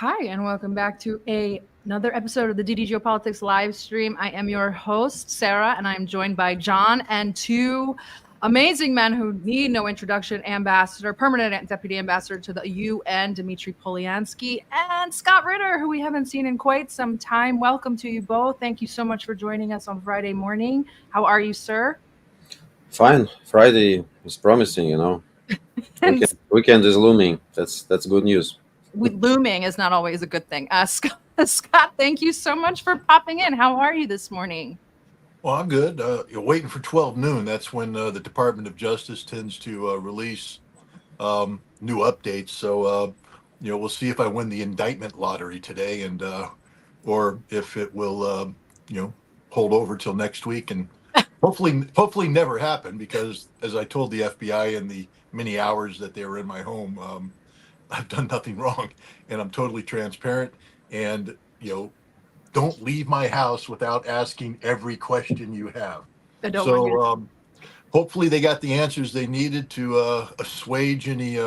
Hi, and welcome back to another episode of the DD Geopolitics live stream. I am your host, Sarah, and I'm joined by John and two amazing men who need no introduction, permanent deputy ambassador to the UN, Dmitry Polyanskiy, and Scott Ritter, who we haven't seen in quite some time. Welcome to you both. Thank you so much for joining us on Friday morning. How are you, sir? Fine. Friday is promising, Weekend is looming. That's good news. Looming is not always a good thing. Scott, thank you so much for popping in. How are you this morning? Well, I'm good. You're waiting for 12 noon. That's when the Department of Justice tends to release new updates. So, we'll see if I win the indictment lottery today, and or if it will, hold over till next week, and hopefully never happen. Because as I told the FBI in the many hours that they were in my home, I've done nothing wrong, and I'm totally transparent. And don't leave my house without asking every question you have. So hopefully they got the answers they needed to assuage any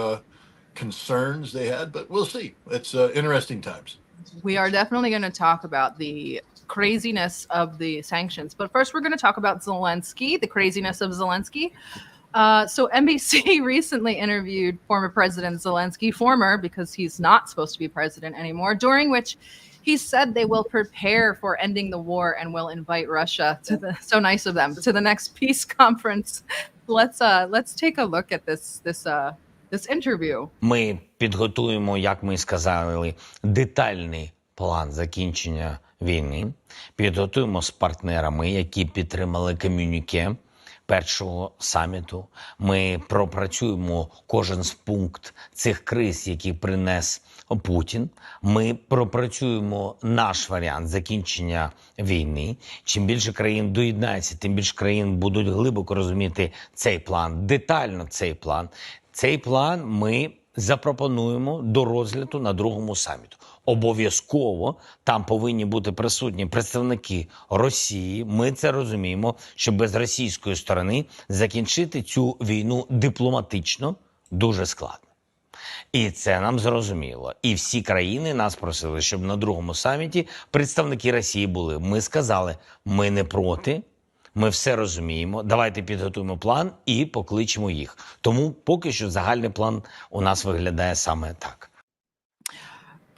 concerns they had, but we'll see. It's interesting times. We are definitely going to talk about the craziness of the sanctions, but first we're going to talk about Zelensky, the craziness of Zelensky. So NBC recently interviewed former President Zelensky, because he's not supposed to be president anymore, during which he said they will prepare for ending the war and will invite Russia to the next peace conference. Let's take a look at this interview. Ми підготуємо, як ми сказали, детальний план закінчення війни. Підготуємо з партнерами, які підтримали комюніке першого саміту. Ми пропрацюємо кожен з пункт цих криз, які принес Путін. Ми пропрацюємо наш варіант закінчення війни. Чим більше країн доєднається, тим більше країн будуть глибоко розуміти цей план, детально цей план. Цей план ми запропонуємо до розгляду на другому саміту. Обов'язково там повинні бути присутні представники Росії. Ми це розуміємо, що без російської сторони закінчити цю війну дипломатично дуже складно. І це нам зрозуміло. І всі країни нас просили, щоб на другому саміті представники Росії були. Ми сказали, ми не проти, ми все розуміємо, давайте підготуємо план і покличемо їх. Тому поки що загальний план у нас виглядає саме так.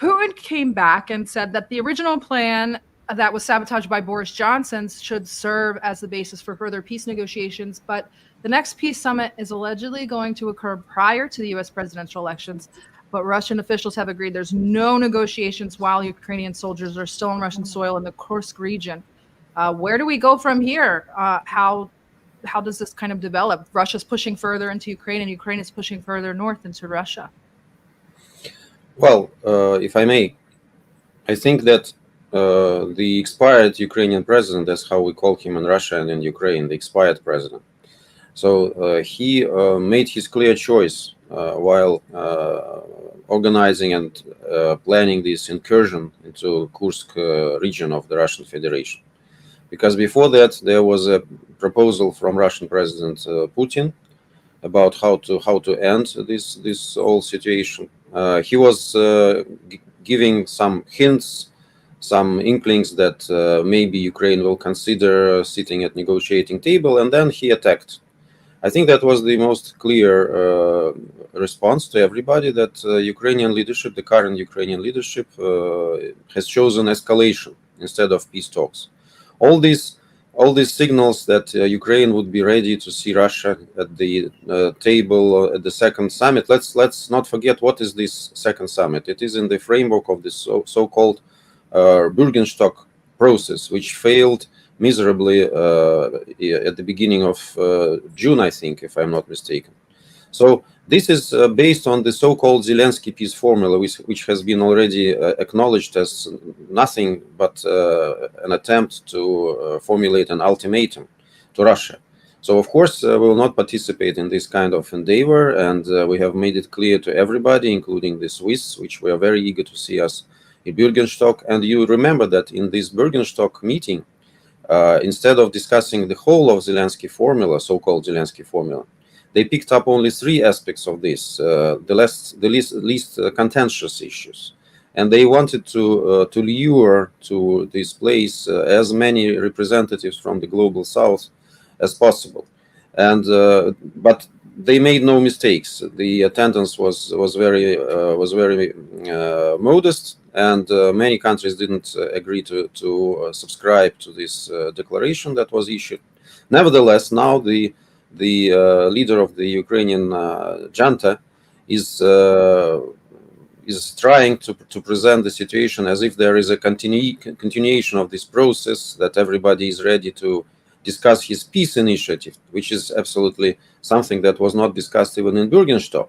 Putin came back and said that the original plan that was sabotaged by Boris Johnson should serve as the basis for further peace negotiations, but the next peace summit is allegedly going to occur prior to the U.S. presidential elections, but Russian officials have agreed there's no negotiations while Ukrainian soldiers are still on Russian soil in the Kursk region. Where do we go from here? How does this kind of develop? Russia's pushing further into Ukraine, and Ukraine is pushing further north into Russia. Well, if I may, I think that the expired Ukrainian president, that's how we call him in Russia and in Ukraine, the expired president. So he made his clear choice while organizing and planning this incursion into Kursk region of the Russian Federation. Because before that, there was a proposal from Russian President Putin about how to end this whole situation. He was giving some hints, some inklings that maybe Ukraine will consider sitting at negotiating table, and then he attacked. I think that was the most clear response to everybody, that Ukrainian leadership, the current Ukrainian leadership, has chosen escalation instead of peace talks. All these signals that Ukraine would be ready to see Russia at the table at the second summit. Let's not forget what is this second summit. It is in the framework of this so-called Bürgenstock process, which failed miserably at the beginning of June, I think, if I'm not mistaken. So this is based on the so-called Zelensky peace formula, which has been already acknowledged as nothing but an attempt to formulate an ultimatum to Russia. So, of course, we will not participate in this kind of endeavor, and we have made it clear to everybody, including the Swiss, which we are very eager to see us in Bürgenstock. And you remember that in this Bürgenstock meeting, instead of discussing the whole of Zelensky formula, so-called Zelensky formula, they picked up only three aspects of this, the least contentious issues. and they wanted to lure to this place as many representatives from the global south as possible. And but they made no mistakes. The attendance was very modest, and many countries didn't agree to subscribe to this declaration that was issued. Nevertheless, now the leader of the Ukrainian junta is trying to present the situation as if there is a continuation of this process, that everybody is ready to discuss his peace initiative, which is absolutely something that was not discussed even in Bürgenstock.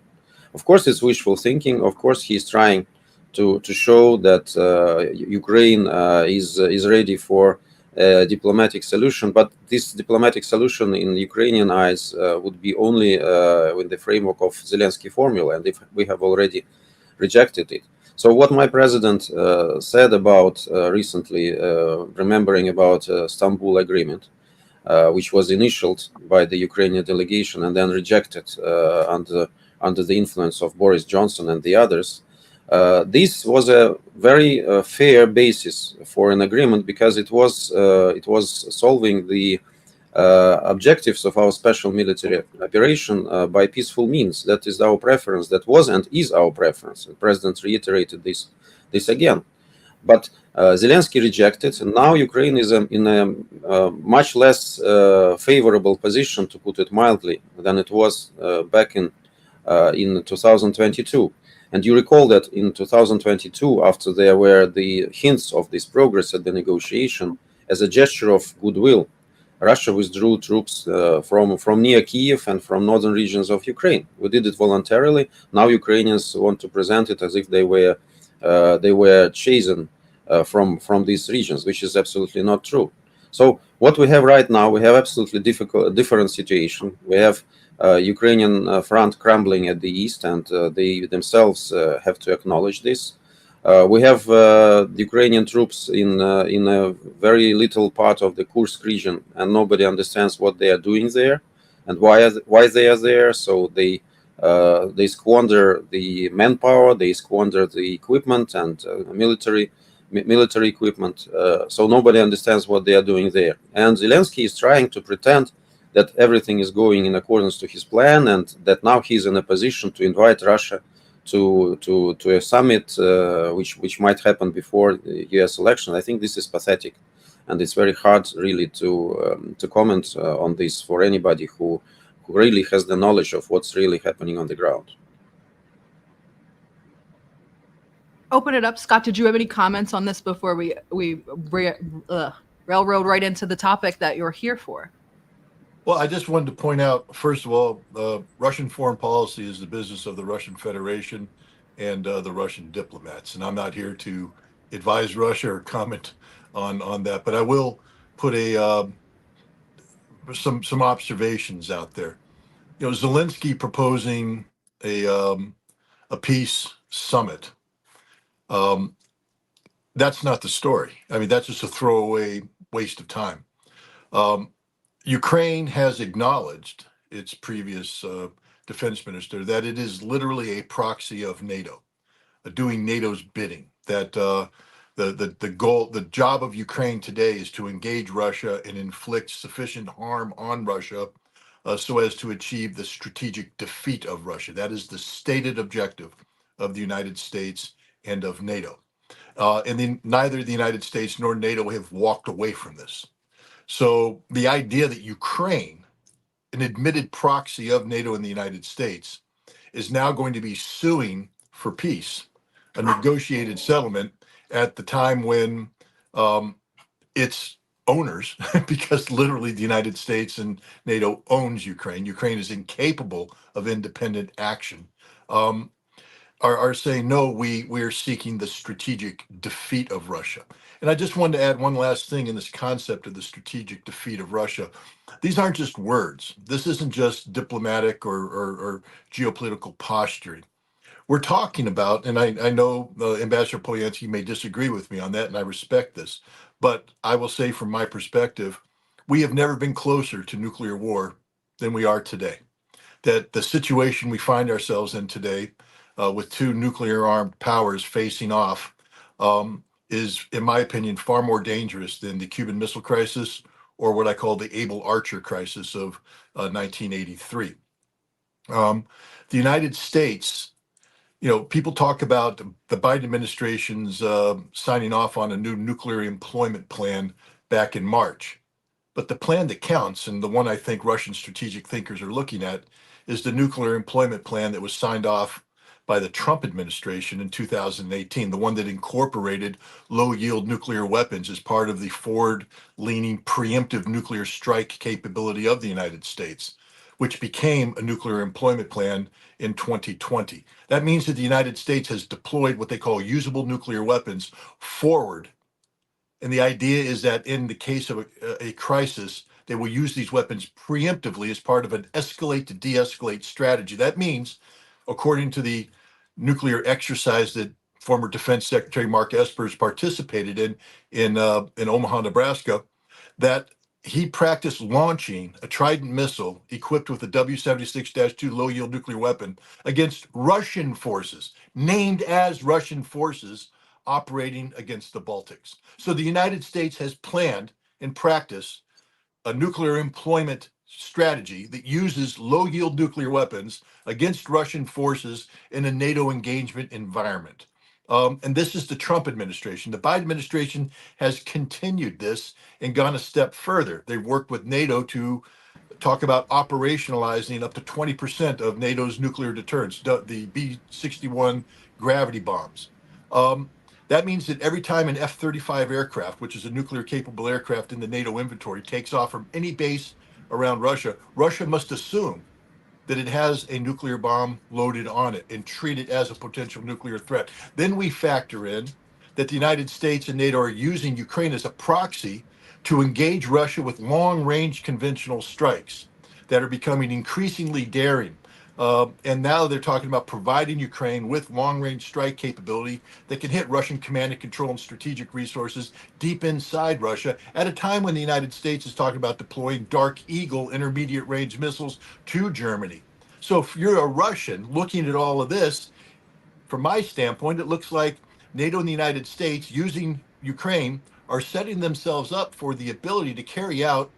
Of course, it's wishful thinking. Of course, he's trying to show that Ukraine is ready for a diplomatic solution, but this diplomatic solution in Ukrainian eyes would be only in the framework of Zelensky formula, and if we have already rejected it. So what my president said about recently, remembering about Istanbul Agreement, which was initialed by the Ukrainian delegation and then rejected under the influence of Boris Johnson and the others. This was a very fair basis for an agreement, because it was solving the objectives of our special military operation by peaceful means. That is our preference. That was and is our preference. The president reiterated this again. But Zelensky rejected, and now Ukraine is in a much less favorable position, to put it mildly, than it was back in 2022. And you recall that in 2022, after there were the hints of this progress at the negotiation, as a gesture of goodwill, Russia withdrew troops from near Kiev and from northern regions of Ukraine. We did it voluntarily. Now Ukrainians want to present it as if they were chosen from these regions, which is absolutely not true. So what we have right now, we have absolutely different situation. We have Ukrainian front crumbling at the east, and they themselves have to acknowledge this. We have Ukrainian troops in a very little part of the Kursk region, and nobody understands what they are doing there and why they are there. So they squander the manpower, they squander the equipment and military equipment. So nobody understands what they are doing there. And Zelensky is trying to pretend that everything is going in accordance to his plan, and that now he's in a position to invite Russia to a summit which might happen before the US election. I think this is pathetic, and it's very hard really to comment on this for anybody who really has the knowledge of what's really happening on the ground. Open it up. Scott, did you have any comments on this before we railroad right into the topic that you're here for? Well, I just wanted to point out, first of all, Russian foreign policy is the business of the Russian Federation and the Russian diplomats. And I'm not here to advise Russia or comment on that, but I will put some observations out there. You know, Zelensky proposing a peace summit. That's not the story. I mean, that's just a throwaway waste of time. Ukraine has acknowledged, its previous defense minister, that it is literally a proxy of NATO, doing NATO's bidding. That the goal, the job of Ukraine today is to engage Russia and inflict sufficient harm on Russia so as to achieve the strategic defeat of Russia. That is the stated objective of the United States and of NATO. And then neither the United States nor NATO have walked away from this. So the idea that Ukraine, an admitted proxy of NATO and the United States, is now going to be suing for peace, a negotiated settlement, at the time when its owners, because literally the United States and NATO owns Ukraine, Ukraine is incapable of independent action, are saying, no, we're seeking the strategic defeat of Russia. And I just wanted to add one last thing in this concept of the strategic defeat of Russia. These aren't just words. This isn't just diplomatic or geopolitical posturing. We're talking about, and I know Ambassador Polyanskiy may disagree with me on that, and I respect this, but I will say from my perspective, we have never been closer to nuclear war than we are today. That the situation we find ourselves in today, with two nuclear armed powers facing off is, in my opinion, far more dangerous than the Cuban Missile Crisis or what I call the Able Archer crisis of 1983. The United States, people talk about the Biden administration's signing off on a new nuclear employment plan back in March. But the plan that counts, and the one I think Russian strategic thinkers are looking at, is the nuclear employment plan that was signed off by the Trump administration in 2018, the one that incorporated low-yield nuclear weapons as part of the forward-leaning preemptive nuclear strike capability of the United States, which became a nuclear employment plan in 2020. That means that the United States has deployed what they call usable nuclear weapons forward. And the idea is that in the case of a crisis, they will use these weapons preemptively as part of an escalate to de-escalate strategy. That means, according to the nuclear exercise that former Defense Secretary Mark Espers participated in Omaha, Nebraska, that he practiced launching a Trident missile equipped with a W-76-2 low-yield nuclear weapon against Russian forces, named as Russian forces, operating against the Baltics. So the United States has planned in practice a nuclear employment strategy that uses low-yield nuclear weapons against Russian forces in a NATO engagement environment. And this is the Trump administration. The Biden administration has continued this and gone a step further. They've worked with NATO to talk about operationalizing up to 20% of NATO's nuclear deterrents, the B-61 gravity bombs. That means that every time an F-35 aircraft, which is a nuclear-capable aircraft in the NATO inventory, takes off from any base around Russia, Russia must assume that it has a nuclear bomb loaded on it and treat it as a potential nuclear threat. Then we factor in that the United States and NATO are using Ukraine as a proxy to engage Russia with long-range conventional strikes that are becoming increasingly daring. And now they're talking about providing Ukraine with long-range strike capability that can hit Russian command and control and strategic resources deep inside Russia at a time when the United States is talking about deploying Dark Eagle intermediate-range missiles to Germany. So if you're a Russian looking at all of this, from my standpoint, it looks like NATO and the United States using Ukraine are setting themselves up for the ability to carry out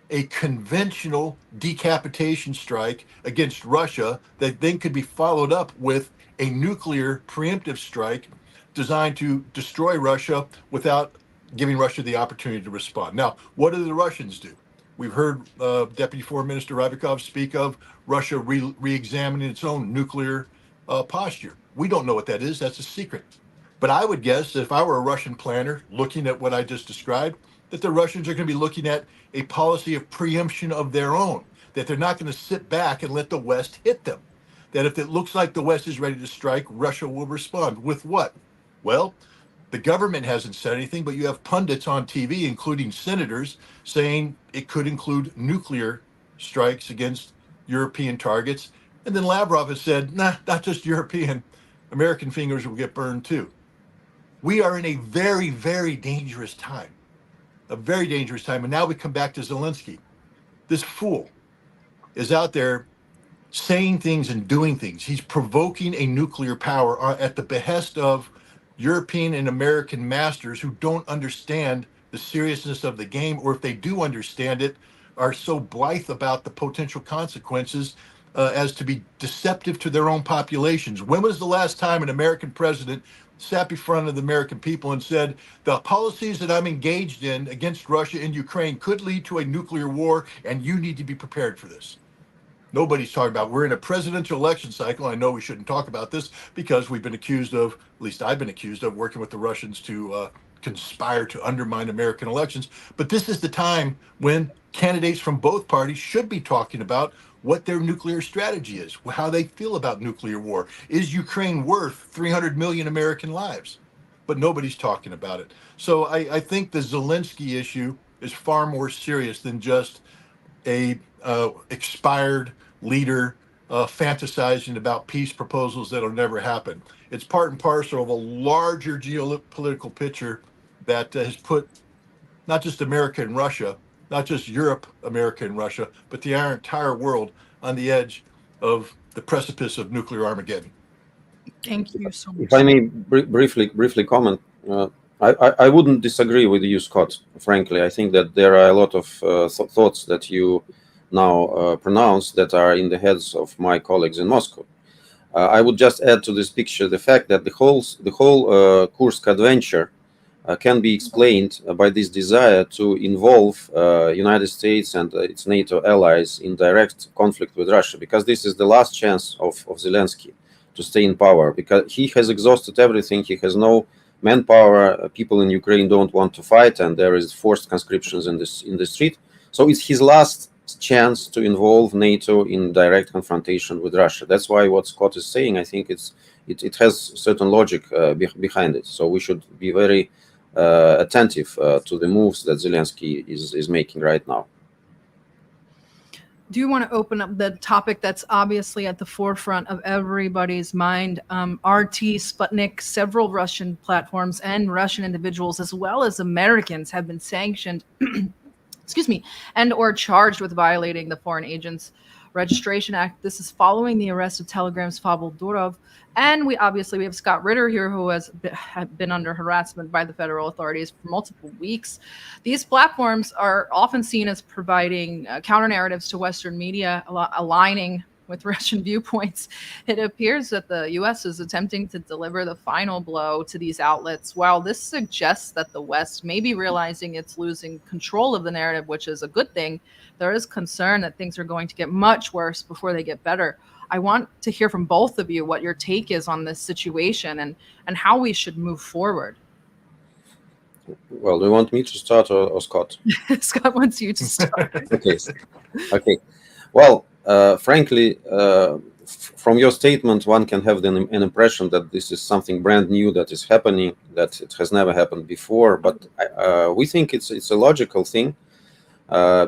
a conventional decapitation strike against Russia that then could be followed up with a nuclear preemptive strike designed to destroy Russia without giving Russia the opportunity to respond. Now, what do the Russians do? We've heard Deputy Foreign Minister Rybakov speak of Russia re-examining its own nuclear posture. We don't know what that is. That's a secret. But I would guess that if I were a Russian planner looking at what I just described, that the Russians are going to be looking at a policy of preemption of their own, that they're not going to sit back and let the West hit them. That if it looks like the West is ready to strike, Russia will respond. With what? Well, the government hasn't said anything, but you have pundits on TV, including senators, saying it could include nuclear strikes against European targets. And then Lavrov has said, nah, not just European. American fingers will get burned too. We are in a very, very dangerous time. A very dangerous time. And now we come back to Zelensky. This fool is out there saying things and doing things. He's provoking a nuclear power at the behest of European and American masters who don't understand the seriousness of the game, or if they do understand it, are so blithe about the potential consequences as to be deceptive to their own populations. When was the last time an American president sat in front of the American people and said, the policies that I'm engaged in against Russia and Ukraine could lead to a nuclear war, and you need to be prepared for this? Nobody's talking about. We're in a presidential election cycle. I know we shouldn't talk about this because we've been accused of, at least I've been accused of, working with the Russians to conspire to undermine American elections. But this is the time when candidates from both parties should be talking about what their nuclear strategy is, how they feel about nuclear war. Is Ukraine worth 300 million American lives? But nobody's talking about it. So I think the Zelensky issue is far more serious than just a expired leader fantasizing about peace proposals that'll never happen. It's part and parcel of a larger geopolitical picture that has put not just America and Russia, not just Europe, America and Russia, but the entire world on the edge of the precipice of nuclear Armageddon. Thank you so much. If I may briefly comment, I wouldn't disagree with you, Scott. Frankly, I think that there are a lot of thoughts that you now pronounce that are in the heads of my colleagues in Moscow. I would just add to this picture the fact that the whole Kursk adventure can be explained by this desire to involve United States and its NATO allies in direct conflict with Russia, because this is the last chance of Zelensky to stay in power, because he has exhausted everything. He has no manpower. People in Ukraine don't want to fight, and there is forced conscriptions in the street. So it's his last chance to involve NATO in direct confrontation with Russia. That's why what Scott is saying, I think it has certain logic behind it. So we should be very attentive to the moves that Zelensky is making right now. Do you want to open up the topic that's obviously at the forefront of everybody's mind? RT, Sputnik, several Russian platforms and Russian individuals, as well as Americans, have been sanctioned excuse me, and or charged with violating the Foreign Agents Registration Act. This is following the arrest of Telegram's Pavel Durov. And we have Scott Ritter here, who has been under harassment by the federal authorities for multiple weeks. These platforms are often seen as providing counter narratives to Western media, aligning with Russian viewpoints. It appears that the U.S. is attempting to deliver the final blow to these outlets. While this suggests that the West may be realizing it's losing control of the narrative, which is a good thing, there is concern that things are going to get much worse before they get better. I want to hear from both of you what your take is on this situation and how we should move forward. Well, do you want me to start or Scott? Scott wants you to start. Okay. Well, frankly, from your statement, one can have an impression that this is something brand new that is happening, that it has never happened before. But we think it's a logical thing,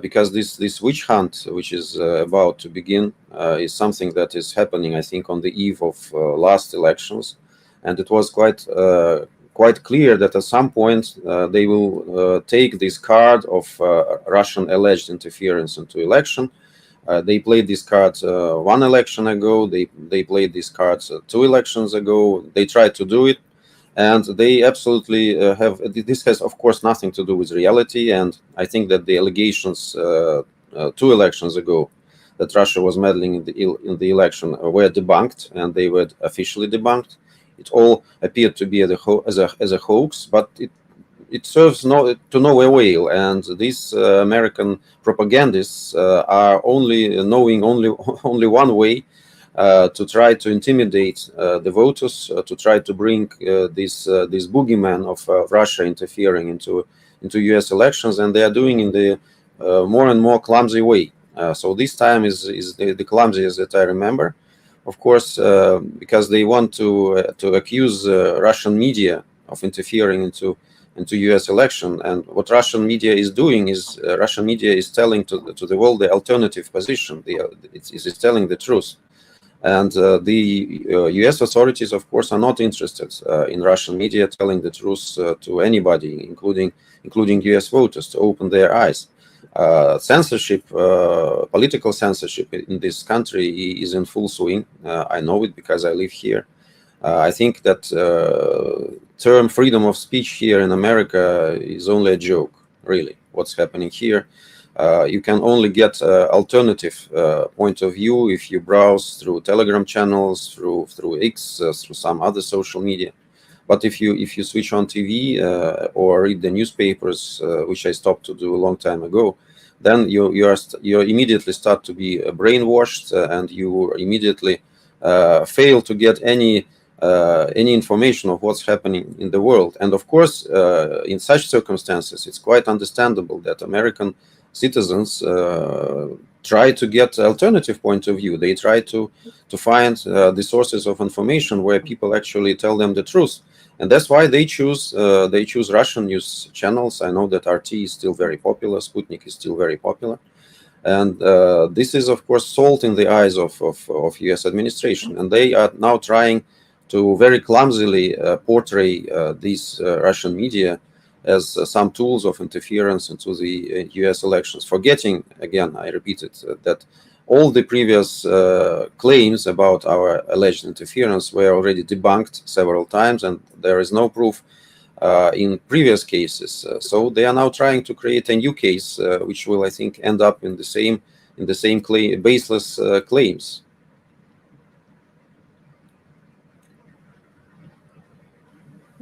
because this witch hunt, which is about to begin, is something that is happening, I think, on the eve of last elections, and it was quite clear that at some point they will take this card of Russian alleged interference into election. They played these cards one election ago. They played these cards 2 elections ago. They tried to do it, and they absolutely have. This has, of course, nothing to do with reality. And I think that the allegations 2 elections ago that Russia was meddling in the election were debunked, and they were officially debunked. It all appeared to be as a hoax, but it serves to no avail, and these American propagandists are knowing only one way to try to intimidate the voters, to try to bring this boogeyman of Russia interfering into U.S. elections, and they are doing in the more and more clumsy way. So this time is the clumsiest that I remember, of course, because they want to accuse Russian media of interfering into U.S. election. And what Russian media is doing is Russian media is telling to the world the alternative position. It is telling the truth. And the U.S. authorities, of course, are not interested in Russian media telling the truth to anybody, including U.S. voters, to open their eyes. Censorship, political censorship in this country is in full swing. I know it because I live here. I think that term freedom of speech here in America is only a joke, really. What's happening here? You can only get alternative point of view if you browse through Telegram channels, through X, through some other social media. But if you switch on TV or read the newspapers, which I stopped to do a long time ago, then you immediately start to be brainwashed, and you immediately fail to get any information of what's happening in the world. And of course, in such circumstances, it's quite understandable that American citizens try to get alternative point of view. They try to find the sources of information where people actually tell them the truth. And that's why they choose Russian news channels. I know that RT is still very popular. Sputnik is still very popular. And this is, of course, salt in the eyes of U.S. administration. And they are now trying to very clumsily portray these Russian media as some tools of interference into the U.S. elections, forgetting, again, I repeat it, that all the previous claims about our alleged interference were already debunked several times, and there is no proof in previous cases. So they are now trying to create a new case, which will, I think, end up in the same baseless claims.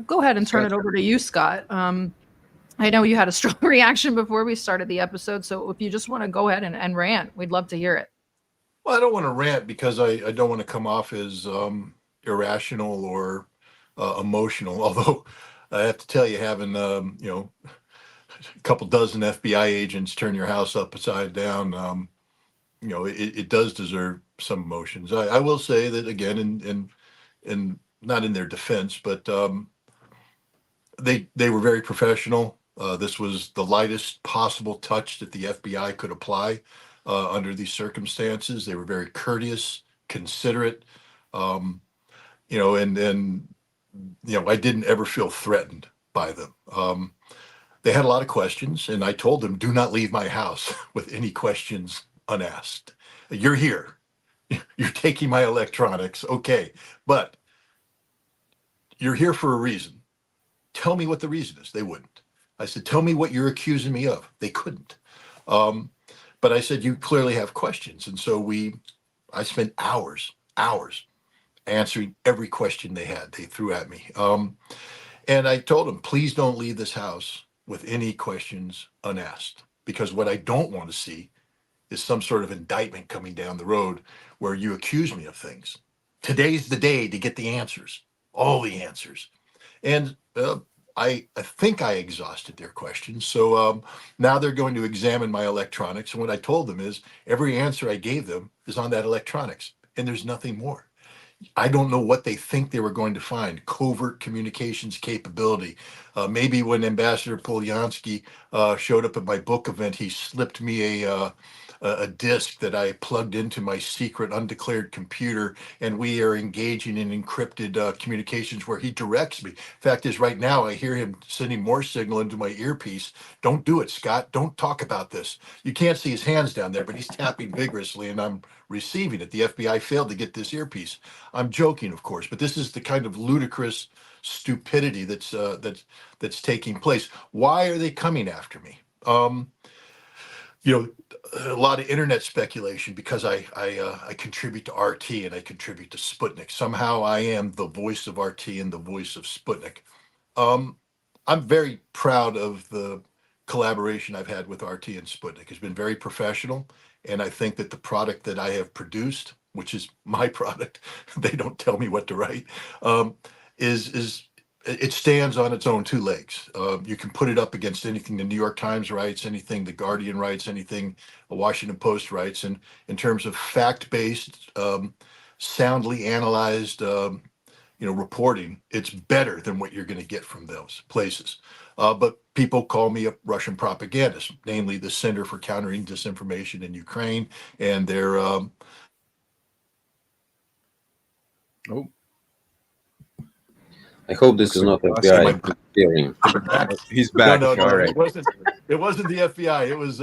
Go ahead and turn it over to you, Scott. I know you had a strong reaction before we started the episode, so if you just want to go ahead and rant, we'd love to hear it. Well, I don't want to rant because I don't want to come off as irrational or emotional. Although I have to tell you, having a couple dozen FBI agents turn your house upside down, it does deserve some emotions. I will say that again, and not in their defense, but they were very professional. This was the lightest possible touch that the FBI could apply under these circumstances. They were very courteous, considerate, and I didn't ever feel threatened by them. They had a lot of questions, and I told them, do not leave my house with any questions unasked. You're here. You're taking my electronics. Okay, but you're here for a reason. Tell me what the reason is. They wouldn't. I said, tell me what you're accusing me of. They couldn't. But I said, you clearly have questions. And so I spent hours answering every question they threw at me. And I told them, please don't leave this house with any questions unasked, because what I don't want to see is some sort of indictment coming down the road where you accuse me of things. Today's the day to get the answers, all the answers. And I think I exhausted their questions. So now they're going to examine my electronics. And what I told them is every answer I gave them is on that electronics, and there's nothing more. I don't know what they think they were going to find. Covert communications capability. Maybe when Ambassador Polyanskiy showed up at my book event, he slipped me a disk that I plugged into my secret undeclared computer, and we are engaging in encrypted communications where he directs me. Fact is, right now I hear him sending more signal into my earpiece. Don't do it, Scott. Don't talk about this. You can't see his hands down there, but he's tapping vigorously, and I'm receiving it. The FBI failed to get this earpiece. I'm joking, of course, but this is the kind of ludicrous stupidity that's taking place. Why are they coming after me? A lot of internet speculation because I contribute to RT and I contribute to Sputnik. Somehow I am the voice of RT and the voice of Sputnik. I'm very proud of the collaboration I've had with RT and Sputnik. It's been very professional, and I think that the product that I have produced, which is my product, they don't tell me what to write, it stands on its own two legs. You can put it up against anything the New York Times writes, anything the Guardian writes, anything the Washington Post writes. And in terms of fact-based, soundly analyzed, reporting, it's better than what you're going to get from those places. But people call me a Russian propagandist, namely the Center for Countering Disinformation in Ukraine, and their I hope this is not FBI hearing. He's back. No. All right. It wasn't the FBI. It was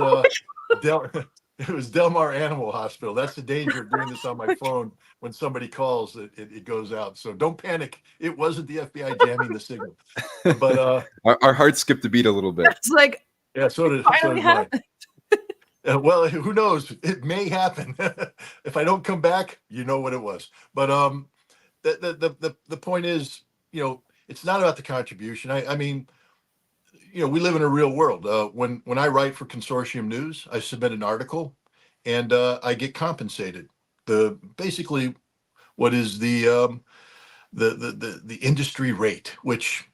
it was Del Mar Animal Hospital. That's the danger of doing this on my phone. When somebody calls, it goes out. So don't panic. It wasn't the FBI jamming the signal. But Our heart skipped a beat a little bit. It's like, yeah, so did mine. Well, who knows? It may happen. If I don't come back, you know what it was. But the point is, it's not about the contribution. I mean, we live in a real world. When I write for Consortium News, I submit an article, and I get compensated. Basically what is the industry rate, which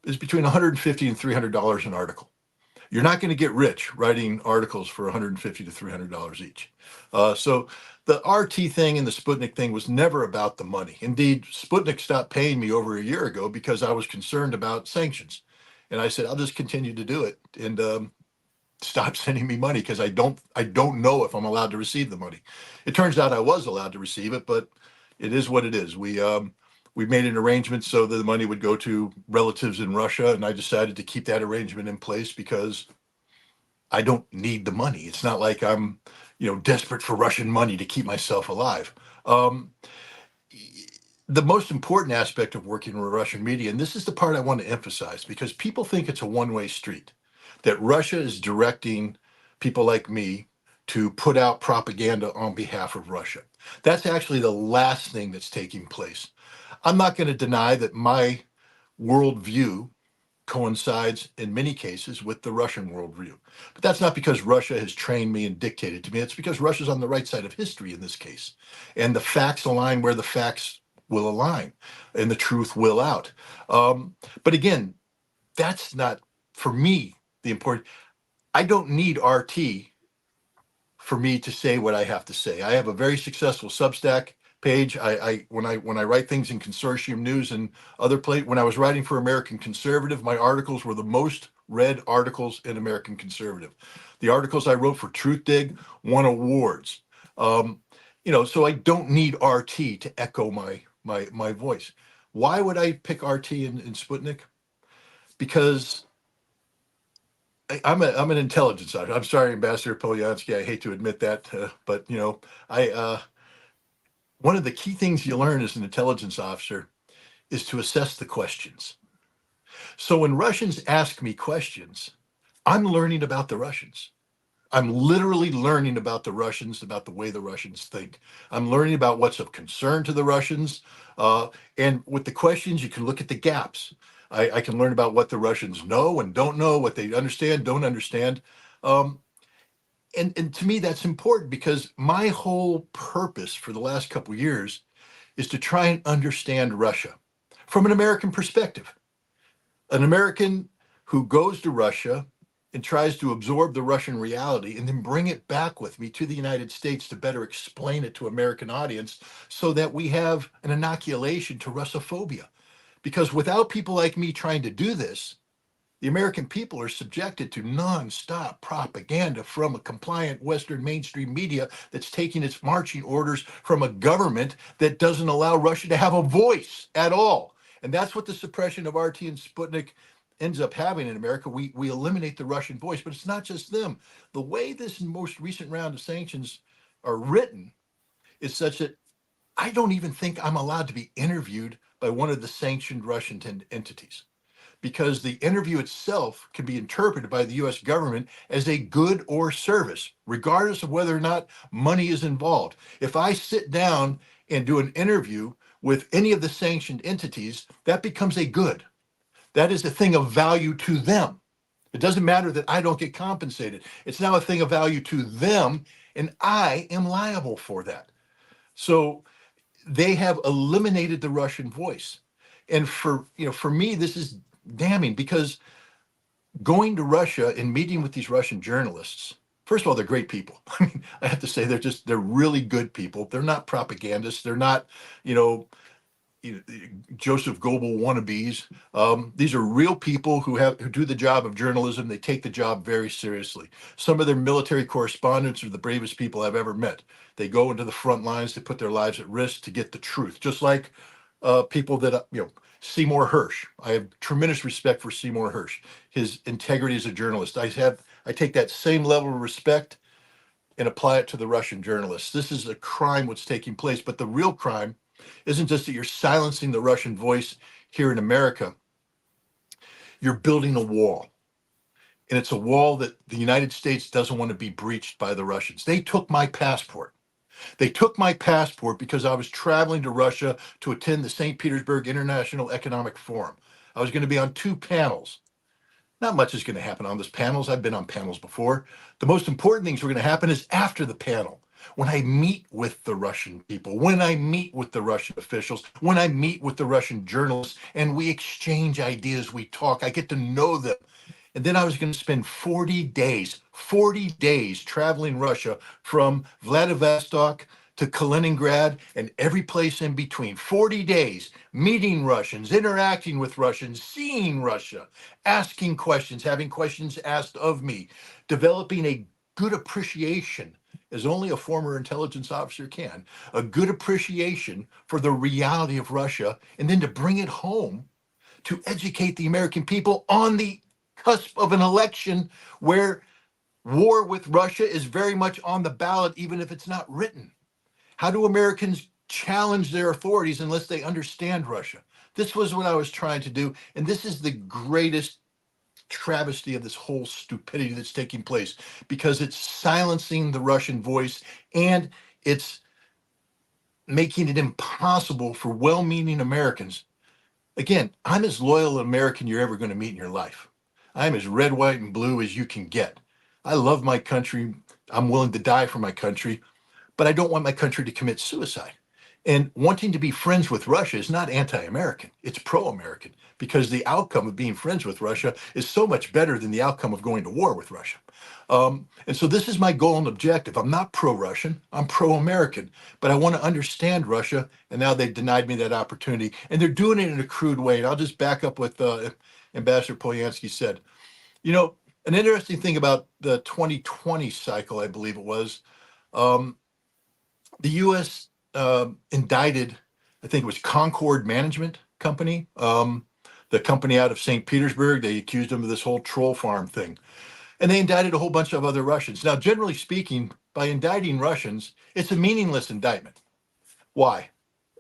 is between $150 and $300 an article. You're not going to get rich writing articles for $150 to $300 each. So the RT thing and the Sputnik thing was never about the money. Indeed, Sputnik stopped paying me over a year ago because I was concerned about sanctions. And I said, I'll just continue to do it and stop sending me money because I don't know if I'm allowed to receive the money. It turns out I was allowed to receive it, but it is what it is. We made an arrangement so that the money would go to relatives in Russia, and I decided to keep that arrangement in place because I don't need the money. It's not like I'm desperate for Russian money to keep myself alive. The most important aspect of working with Russian media, and this is the part I want to emphasize, because people think it's a one-way street, that Russia is directing people like me to put out propaganda on behalf of Russia. That's actually the last thing that's taking place. I'm not going to deny that my worldview coincides in many cases with the Russian worldview. But that's not because Russia has trained me and dictated to me. It's because Russia's on the right side of history in this case. And the facts align where the facts will align and the truth will out. But again, that's not, for me, the important. I don't need RT for me to say what I have to say. I have a very successful Substack page. When I write things in Consortium News and other when I was writing for American Conservative, my articles were the most read articles in American Conservative. The articles I wrote for TruthDig won awards. So I don't need RT to echo my voice. Why would I pick RT in Sputnik? Because I'm an intelligence officer. I'm sorry, Ambassador Polyanskiy. I hate to admit that, but one of the key things you learn as an intelligence officer is to assess the questions. So when Russians ask me questions, I'm learning about the Russians. I'm literally learning about the Russians, about the way the Russians think. I'm learning about what's of concern to the Russians. And with the questions, you can look at the gaps. I can learn about what the Russians know and don't know, what they understand, don't understand. And to me, that's important, because my whole purpose for the last couple of years is to try and understand Russia from an American perspective. An American who goes to Russia and tries to absorb the Russian reality and then bring it back with me to the United States to better explain it to American audience, so that we have an inoculation to Russophobia. Because without people like me trying to do this, the American people are subjected to nonstop propaganda from a compliant Western mainstream media that's taking its marching orders from a government that doesn't allow Russia to have a voice at all. And that's what the suppression of RT and Sputnik ends up having in America. We eliminate the Russian voice, but it's not just them. The way this most recent round of sanctions are written is such that I don't even think I'm allowed to be interviewed by one of the sanctioned Russian entities, because the interview itself can be interpreted by the US government as a good or service, regardless of whether or not money is involved. If I sit down and do an interview with any of the sanctioned entities, that becomes a good. That is a thing of value to them. It doesn't matter that I don't get compensated. It's now a thing of value to them, and I am liable for that. So they have eliminated the Russian voice. And for me, this is damning, because going to Russia and meeting with these Russian journalists, first of all, they're great people. I mean, I have to say, they're really good people. They're not propagandists. They're not, Joseph Goebbels wannabes. These are real people who do the job of journalism. They take the job very seriously. Some of their military correspondents are the bravest people I've ever met. They go into the front lines to put their lives at risk to get the truth, just like people that, Seymour Hersh. I have tremendous respect for Seymour Hersh, his integrity as a journalist. I take that same level of respect and apply it to the Russian journalists. This is a crime what's taking place, but the real crime isn't just that you're silencing the Russian voice here in America. You're building a wall. And it's a wall that the United States doesn't want to be breached by the Russians. They took my passport. They took my passport because I was traveling to Russia to attend the St. Petersburg International Economic Forum. I was going to be on 2 panels. Not much is going to happen on those panels. I've been on panels before. The most important things are going to happen is after the panel, when I meet with the Russian people, when I meet with the Russian officials, when I meet with the Russian journalists, and we exchange ideas, we talk, I get to know them. And then I was going to spend 40 days traveling Russia from Vladivostok to Kaliningrad and every place in between. 40 days, meeting Russians, interacting with Russians, seeing Russia, asking questions, having questions asked of me, developing a good appreciation, as only a former intelligence officer can, a good appreciation for the reality of Russia, and then to bring it home to educate the American people on the cusp of an election where war with Russia is very much on the ballot, even if it's not written. How do Americans challenge their authorities unless they understand Russia? This was what I was trying to do. And this is the greatest travesty of this whole stupidity that's taking place, because it's silencing the Russian voice, and it's making it impossible for well-meaning Americans. Again, I'm as loyal an American you're ever going to meet in your life. I'm as red, white, and blue as you can get. I love my country. I'm willing to die for my country, but I don't want my country to commit suicide. And wanting to be friends with Russia is not anti-American. It's pro-American, because the outcome of being friends with Russia is so much better than the outcome of going to war with Russia. And so this is my goal and objective. I'm not pro-Russian. I'm pro-American, but I want to understand Russia. And now they've denied me that opportunity, and they're doing it in a crude way. And I'll just back up what Ambassador Polyanskiy said. You know, an interesting thing about the 2020 cycle, I believe it was, the U.S. Indicted, I think it was Concord Management Company, the company out of St. Petersburg. They accused them of this whole troll farm thing. And they indicted a whole bunch of other Russians. Now, generally speaking, by indicting Russians, it's a meaningless indictment. Why?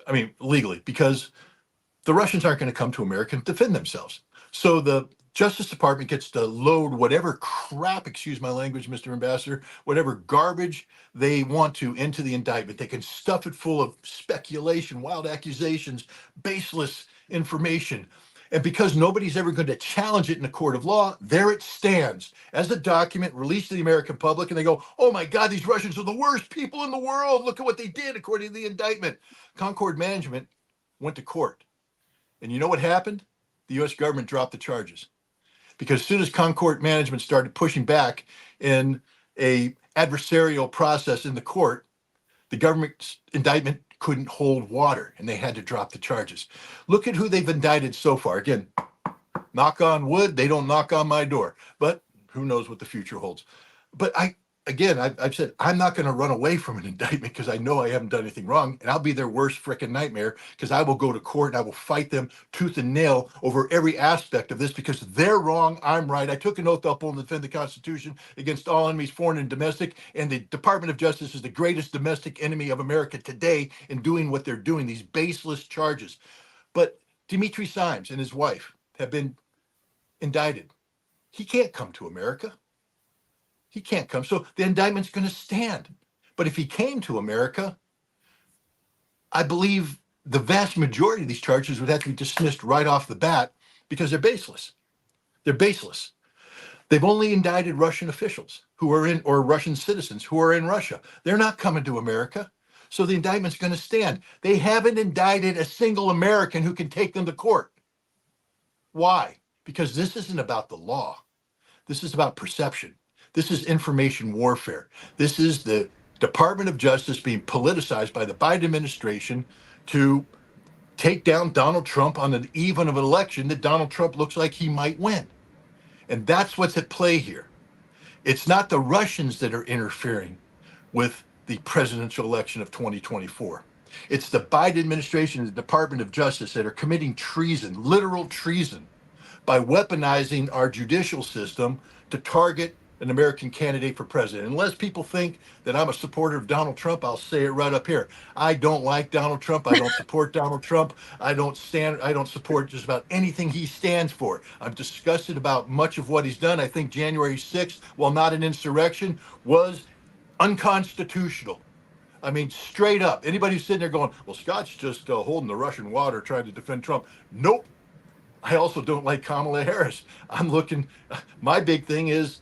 I mean, legally, because the Russians aren't going to come to America and defend themselves. So the Justice Department gets to load whatever crap, excuse my language, Mr. Ambassador, whatever garbage they want to into the indictment. They can stuff it full of speculation, wild accusations, baseless information. And because nobody's ever going to challenge it in a court of law, there it stands as a document released to the American public. And they go, oh my God, these Russians are the worst people in the world. Look at what they did according to the indictment. Concord Management went to court. And you know what happened? The U.S. government dropped the charges. Because as soon as Concord Management started pushing back in a adversarial process in the court, the government's indictment couldn't hold water, and they had to drop the charges. Look at who they've indicted so far. Again, knock on wood, they don't knock on my door, but who knows what the future holds. But I've said, I'm not going to run away from an indictment because I know I haven't done anything wrong, and I'll be their worst frickin' nightmare, because I will go to court and I will fight them tooth and nail over every aspect of this, because they're wrong, I'm right. I took an oath to uphold and defend the Constitution against all enemies, foreign and domestic, and the Department of Justice is the greatest domestic enemy of America today in doing what they're doing, these baseless charges. But Dmitry Polyanskiy and his wife have been indicted. He can't come to America. He can't come. So the indictment's going to stand. But if he came to America, I believe the vast majority of these charges would have to be dismissed right off the bat, because they're baseless. They're baseless. They've only indicted Russian officials who are in, or Russian citizens who are in Russia. They're not coming to America. So the indictment's going to stand. They haven't indicted a single American who can take them to court. Why? Because this isn't about the law. This is about perception. This is information warfare. This is the Department of Justice being politicized by the Biden administration to take down Donald Trump on the eve of an election that Donald Trump looks like he might win. And that's what's at play here. It's not the Russians that are interfering with the presidential election of 2024. It's the Biden administration and the Department of Justice that are committing treason, literal treason, by weaponizing our judicial system to target an American candidate for president. Unless people think that I'm a supporter of Donald Trump, I'll say it right up here. I don't like Donald Trump. I don't support Donald Trump. I don't support just about anything he stands for. I'm disgusted about much of what he's done. I think January 6th, while not an insurrection, was unconstitutional. I mean, straight up. Anybody who's sitting there going, well, Scott's just holding the Russian water trying to defend Trump. Nope. I also don't like Kamala Harris. My big thing is,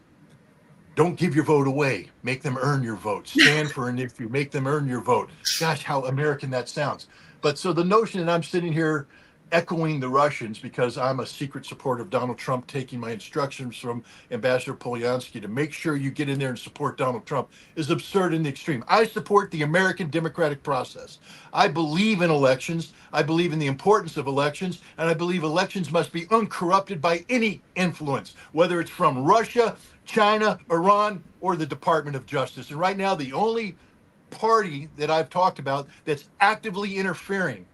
don't give your vote away. Make them earn your vote. Stand for an issue. Make them earn your vote. Gosh, how American that sounds. But so the notion that I'm sitting here echoing the Russians because I'm a secret supporter of Donald Trump, taking my instructions from Ambassador Polyanskiy to make sure you get in there and support Donald Trump, is absurd in the extreme. I support the American democratic process. I believe in elections. I believe in the importance of elections, and I believe elections must be uncorrupted by any influence, whether it's from Russia, China, Iran, or the Department of Justice. And right now, the only party that I've talked about that's actively interfering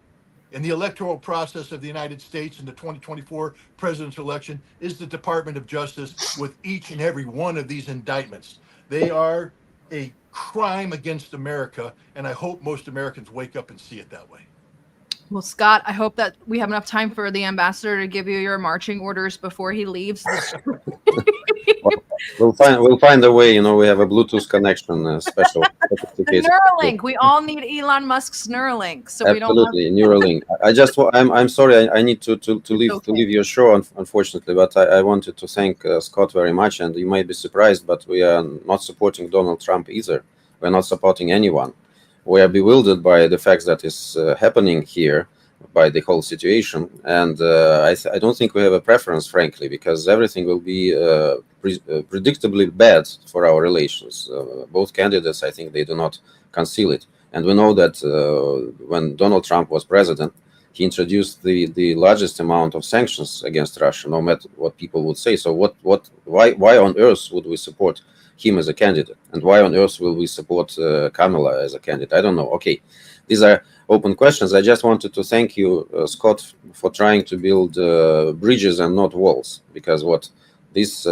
in the electoral process of the United States in the 2024 presidential election is the Department of Justice with each and every one of these indictments. They are a crime against America, and I hope most Americans wake up and see it that way. Well, Scott, I hope that we have enough time for the ambassador to give you your marching orders before he leaves. We'll find a way. We have a Bluetooth connection, special. The Neuralink. We all need Elon Musk's Neuralink, so Absolutely, we don't have Neuralink. I'm sorry. I need to leave okay. to leave your show, unfortunately. But I wanted to thank Scott very much. And you may be surprised, but we are not supporting Donald Trump either. We're not supporting anyone. We are bewildered by the facts that is happening here, by the whole situation, and I don't think we have a preference, frankly, because everything will be predictably bad for our relations. Both candidates, I think, they do not conceal it, and we know that when Donald Trump was president, he introduced the largest amount of sanctions against Russia, no matter what people would say. So why on earth would we support him as a candidate, and why on earth will we support Kamala as a candidate? I don't know. Okay, these are open questions. I just wanted to thank you, Scott, for trying to build bridges and not walls, because what these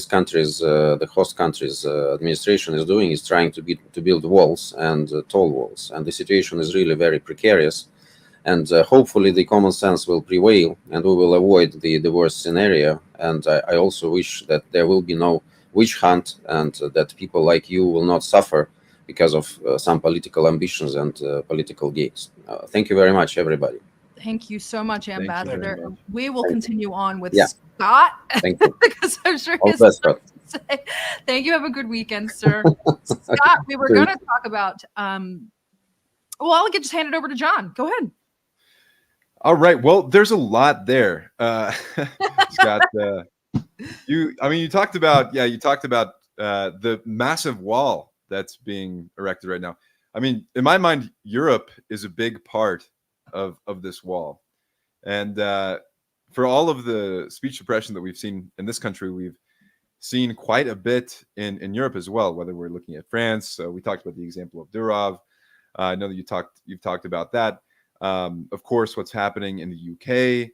countries, the host countries administration is doing is trying to build walls and tall walls, and the situation is really very precarious. And hopefully the common sense will prevail, and we will avoid the worst scenario. And I also wish that there will be no witch hunt, and that people like you will not suffer because of some political ambitions and political games. Thank you very much, everybody. Thank you so much, Ambassador. Much. We will continue on with Yeah. Scott. Thank you. Because I'm sure All his the best, Scott. say. Thank you. Have a good weekend, sir. Scott, we were going to talk about. Well, I'll just hand it over to John. Go ahead. All right. Well, there's a lot there, Scott. You talked about the massive wall that's being erected right now. I mean, in my mind, Europe is a big part of this wall, and for all of the speech suppression that we've seen in this country, we've seen quite a bit in Europe as well. Whether we're looking at France, we talked about the example of Durov. I know that you've talked about that. Of course, what's happening in the UK,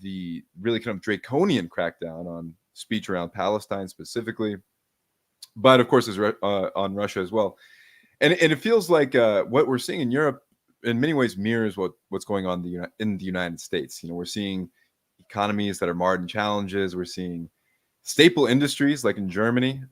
the really kind of draconian crackdown on speech around Palestine specifically, but of course is on Russia as well. And it feels like what we're seeing in Europe in many ways mirrors what's going on in the United States. We're seeing economies that are marred in challenges. We're seeing staple industries like in Germany,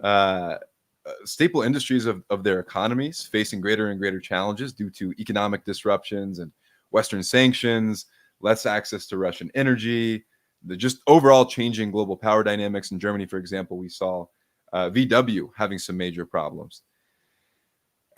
staple industries of their economies facing greater and greater challenges due to economic disruptions and Western sanctions, less access to Russian energy, the just overall changing global power dynamics. In Germany, for example, we saw VW having some major problems.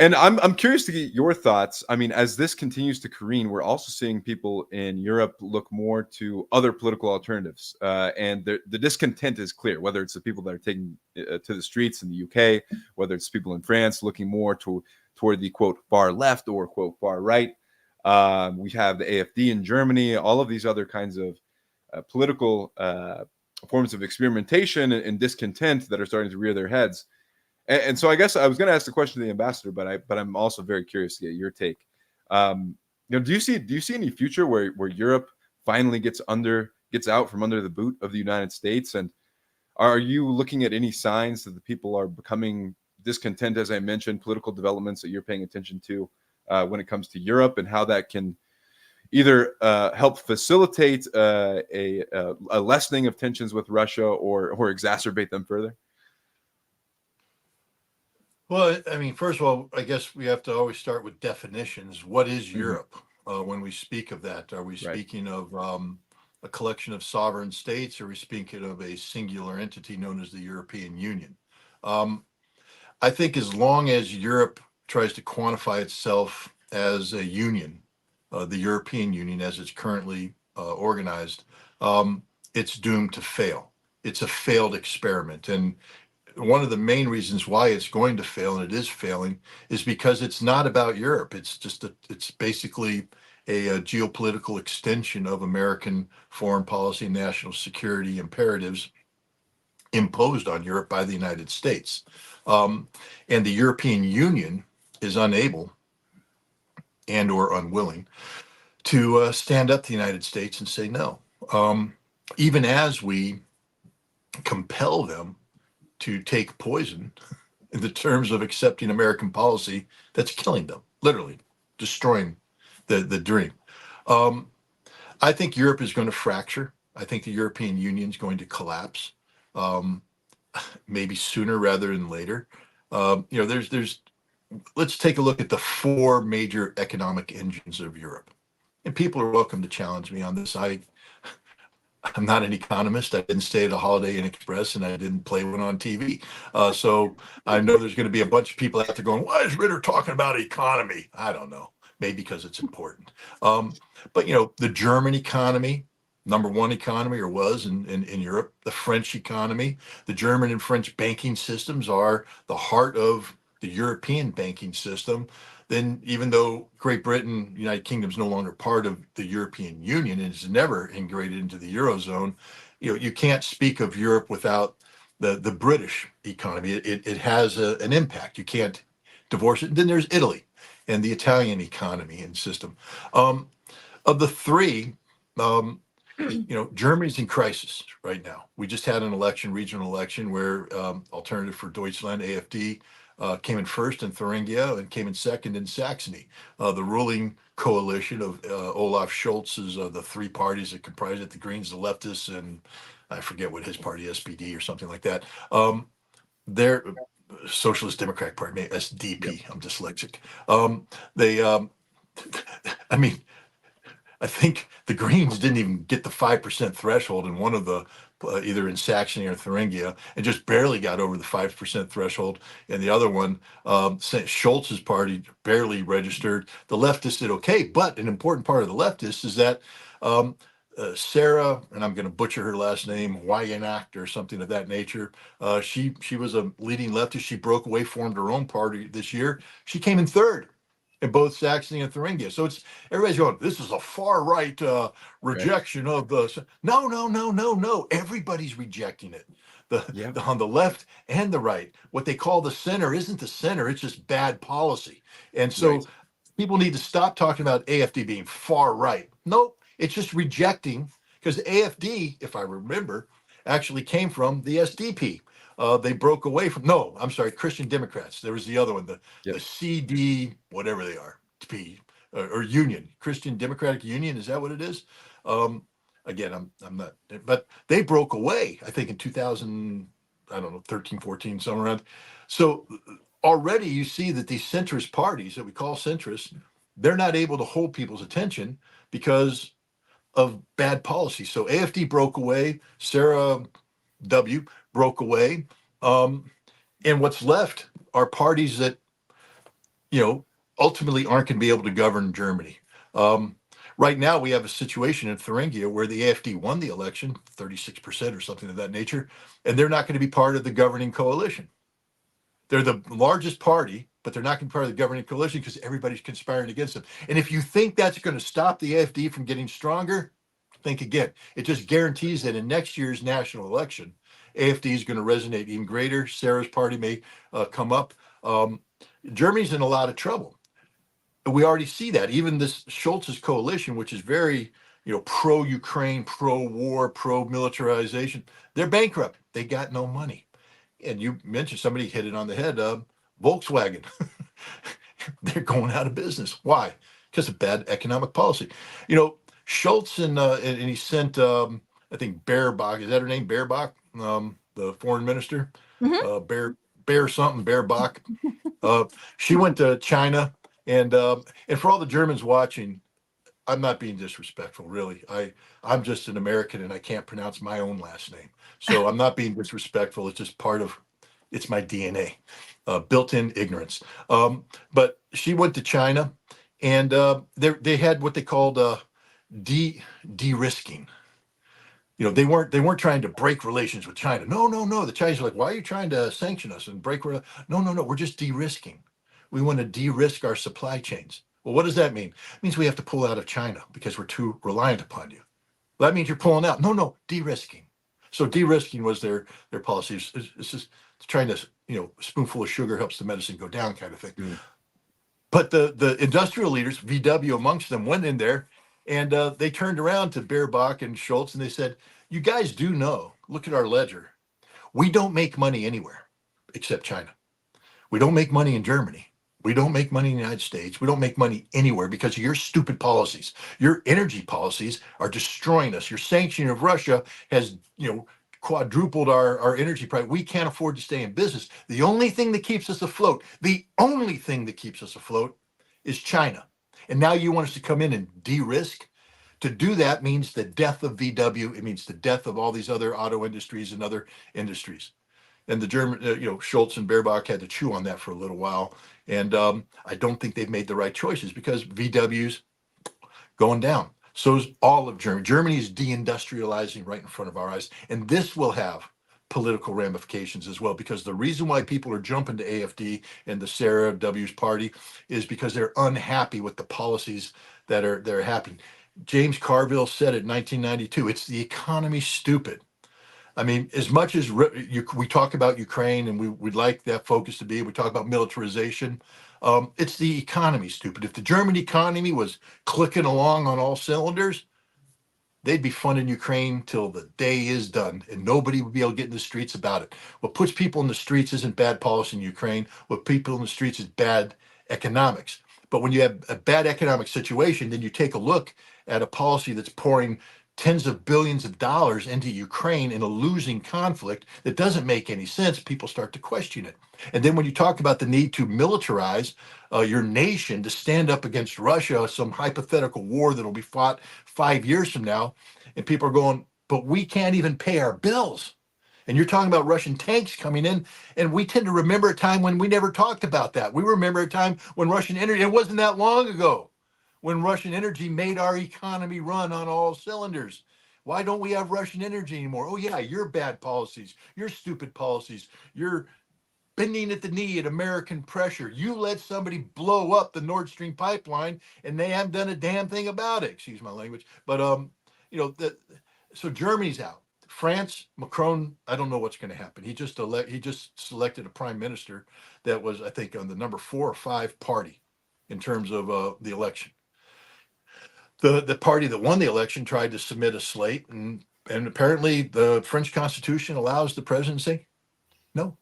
And I'm curious to get your thoughts. I mean, as this continues to careen, we're also seeing people in Europe look more to other political alternatives. And the discontent is clear, whether it's the people that are taking to the streets in the UK, whether it's people in France looking more toward the, quote, far left or, quote, far right. We have the AfD in Germany, all of these other kinds of political forms of experimentation and discontent that are starting to rear their heads. And so I guess I was going to ask the question to the ambassador, but I'm also very curious to get your take. Do you see any future where Europe finally gets out from under the boot of the United States? And are you looking at any signs that the people are becoming discontent, as I mentioned, political developments that you're paying attention to when it comes to Europe, and how that can either help facilitate a lessening of tensions with Russia or exacerbate them further? Well, I mean, first of all, I guess we have to always start with definitions. What is Europe? When we speak of that, are we speaking of a collection of sovereign states, or are we speaking of a singular entity known as the European Union? I think as long as Europe tries to quantify itself as a union, the European Union as it's currently organized, it's doomed to fail. It's a failed experiment. And one of the main reasons why it's going to fail, and it is failing, is because it's not about Europe. It's basically a geopolitical extension of American foreign policy, national security imperatives imposed on Europe by the United States. And the European Union is unable and or unwilling to stand up to the United States and say no, even as we compel them to take poison in the terms of accepting American policy that's killing them, literally destroying the dream. I think Europe is going to fracture. I think the European Union is going to collapse, maybe sooner rather than later. There's. Let's take a look at the four major economic engines of Europe, and people are welcome to challenge me on this. I'm not an economist. I didn't stay at a Holiday Inn Express, and I didn't play one on TV. So I know there's going to be a bunch of people out there going, "Why is Ritter talking about economy?" I don't know. Maybe because it's important. But the German economy, number one economy, or was in Europe. The French economy, the German and French banking systems are the heart of the European banking system. Then, even though Great Britain, United Kingdom is no longer part of the European Union and is never integrated into the Eurozone, you can't speak of Europe without the British economy. It has an impact. You can't divorce it. And then there's Italy and the Italian economy and system. Of the three, Germany's in crisis right now. We just had an election, regional election, where Alternative for Deutschland, AfD, came in first in Thuringia and came in second in Saxony. The ruling coalition of Olaf Scholz's, the three parties that comprise it, the Greens, the leftists, and I forget what his party, SPD or something like that. They're Socialist Democratic Party, SDP. Yep. I'm dyslexic. I think the Greens didn't even get the 5% threshold in one of the, either in Saxony or Thuringia, and just barely got over the 5% threshold. And the other one, Scholz's party, barely registered. The leftists did okay, but an important part of the leftists is that Sarah, and I'm going to butcher her last name, Wyanak or something of that nature. She was a leading leftist. She broke away, formed her own party this year. She came in third in both Saxony and Thuringia. So everybody's going, this is a far right rejection of the. No. Everybody's rejecting it. On the left and the right. What they call the center isn't the center. It's just bad policy. And so people need to stop talking about AfD being far right. Nope. It's just rejecting, because AfD, if I remember, actually came from the SDP. They broke away from, Christian Democrats. There was the other one, the CD, whatever they are, or Union, Christian Democratic Union. Is that what it is? Again, I'm not, but they broke away, I think in 13, 14, somewhere around. So already you see that these centrist parties that we call centrists, they're not able to hold people's attention because of bad policy. So AfD broke away, Sarah W. broke away, and what's left are parties that, ultimately aren't going to be able to govern Germany. Right now, we have a situation in Thuringia where the AfD won the election, 36% or something of that nature, and they're not going to be part of the governing coalition. They're the largest party, but they're not going to be part of the governing coalition because everybody's conspiring against them. And if you think that's going to stop the AfD from getting stronger, think again. It just guarantees that in next year's national election, AfD is going to resonate even greater. Sarah's party may come up. Germany's in a lot of trouble. We already see that. Even this Scholz's coalition, which is very, pro-Ukraine, pro-war, pro-militarization, they're bankrupt. They got no money. And you mentioned, somebody hit it on the head, Volkswagen. They're going out of business. Why? Because of bad economic policy. Scholz and he sent, I think, Baerbock, is that her name, Baerbock, the foreign minister? Mm-hmm. Bear something, Baerbock. She went to China, and for all the Germans watching, I'm not being disrespectful, really. I'm just an American, and I can't pronounce my own last name. So I'm not being disrespectful. It's just it's my DNA, built-in ignorance. But she went to China, and they had what they called de-risking. They weren't trying to break relations with China. No. The Chinese are like, why are you trying to sanction us and break? No. We're just de-risking. We want to de-risk our supply chains. Well, what does that mean? It means we have to pull out of China because we're too reliant upon you. That means you're pulling out. No, de-risking. So de-risking was their policy. It's just trying to, spoonful of sugar helps the medicine go down kind of thing. But the industrial leaders, VW amongst them, went in there And they turned around to Baerbock and Schultz and they said, you guys do know, look at our ledger. We don't make money anywhere except China. We don't make money in Germany. We don't make money in the United States. We don't make money anywhere because of your stupid policies. Your energy policies are destroying us. Your sanctioning of Russia has, quadrupled our energy price. We can't afford to stay in business. The only thing that keeps us afloat, is China. And now you want us to come in and de-risk? To do that means the death of VW. It means the death of all these other auto industries and other industries. And the German, Schultz and Baerbock had to chew on that for a little while. And I don't think they've made the right choices because VW's going down. So is all of Germany. Germany is deindustrializing right in front of our eyes. And this will have political ramifications as well, because the reason why people are jumping to AfD and the Sarah W's party is because they're unhappy with the policies that are happening. James Carville said it in 1992, it's the economy, stupid. I mean, as much as we talk about Ukraine and we'd like that focus to be, we talk about militarization, it's the economy, stupid. If the German economy was clicking along on all cylinders, they'd be funding Ukraine till the day is done and nobody would be able to get in the streets about it. What puts people in the streets isn't bad policy in Ukraine. What people in the streets is bad economics. But when you have a bad economic situation, then you take a look at a policy that's pouring tens of billions of dollars into Ukraine in a losing conflict that doesn't make any sense. People start to question it. And then when you talk about the need to militarize your nation to stand up against Russia, some hypothetical war that'll be fought 5 years from now, and people are going, but we can't even pay our bills. And you're talking about Russian tanks coming in, and we tend to remember a time when we never talked about that. We remember a time when Russian energy, it wasn't that long ago, when Russian energy made our economy run on all cylinders. Why don't we have Russian energy anymore? Oh yeah, your bad policies, your stupid policies, you're bending at the knee at American pressure. You let somebody blow up the Nord Stream pipeline and they haven't done a damn thing about it. Excuse my language. But so Germany's out. France, Macron, I don't know what's going to happen. He just selected a prime minister that was, I think, on the number 4 or 5 party in terms of the election. The party that won the election tried to submit a slate, and apparently the French Constitution allows the presidency. No.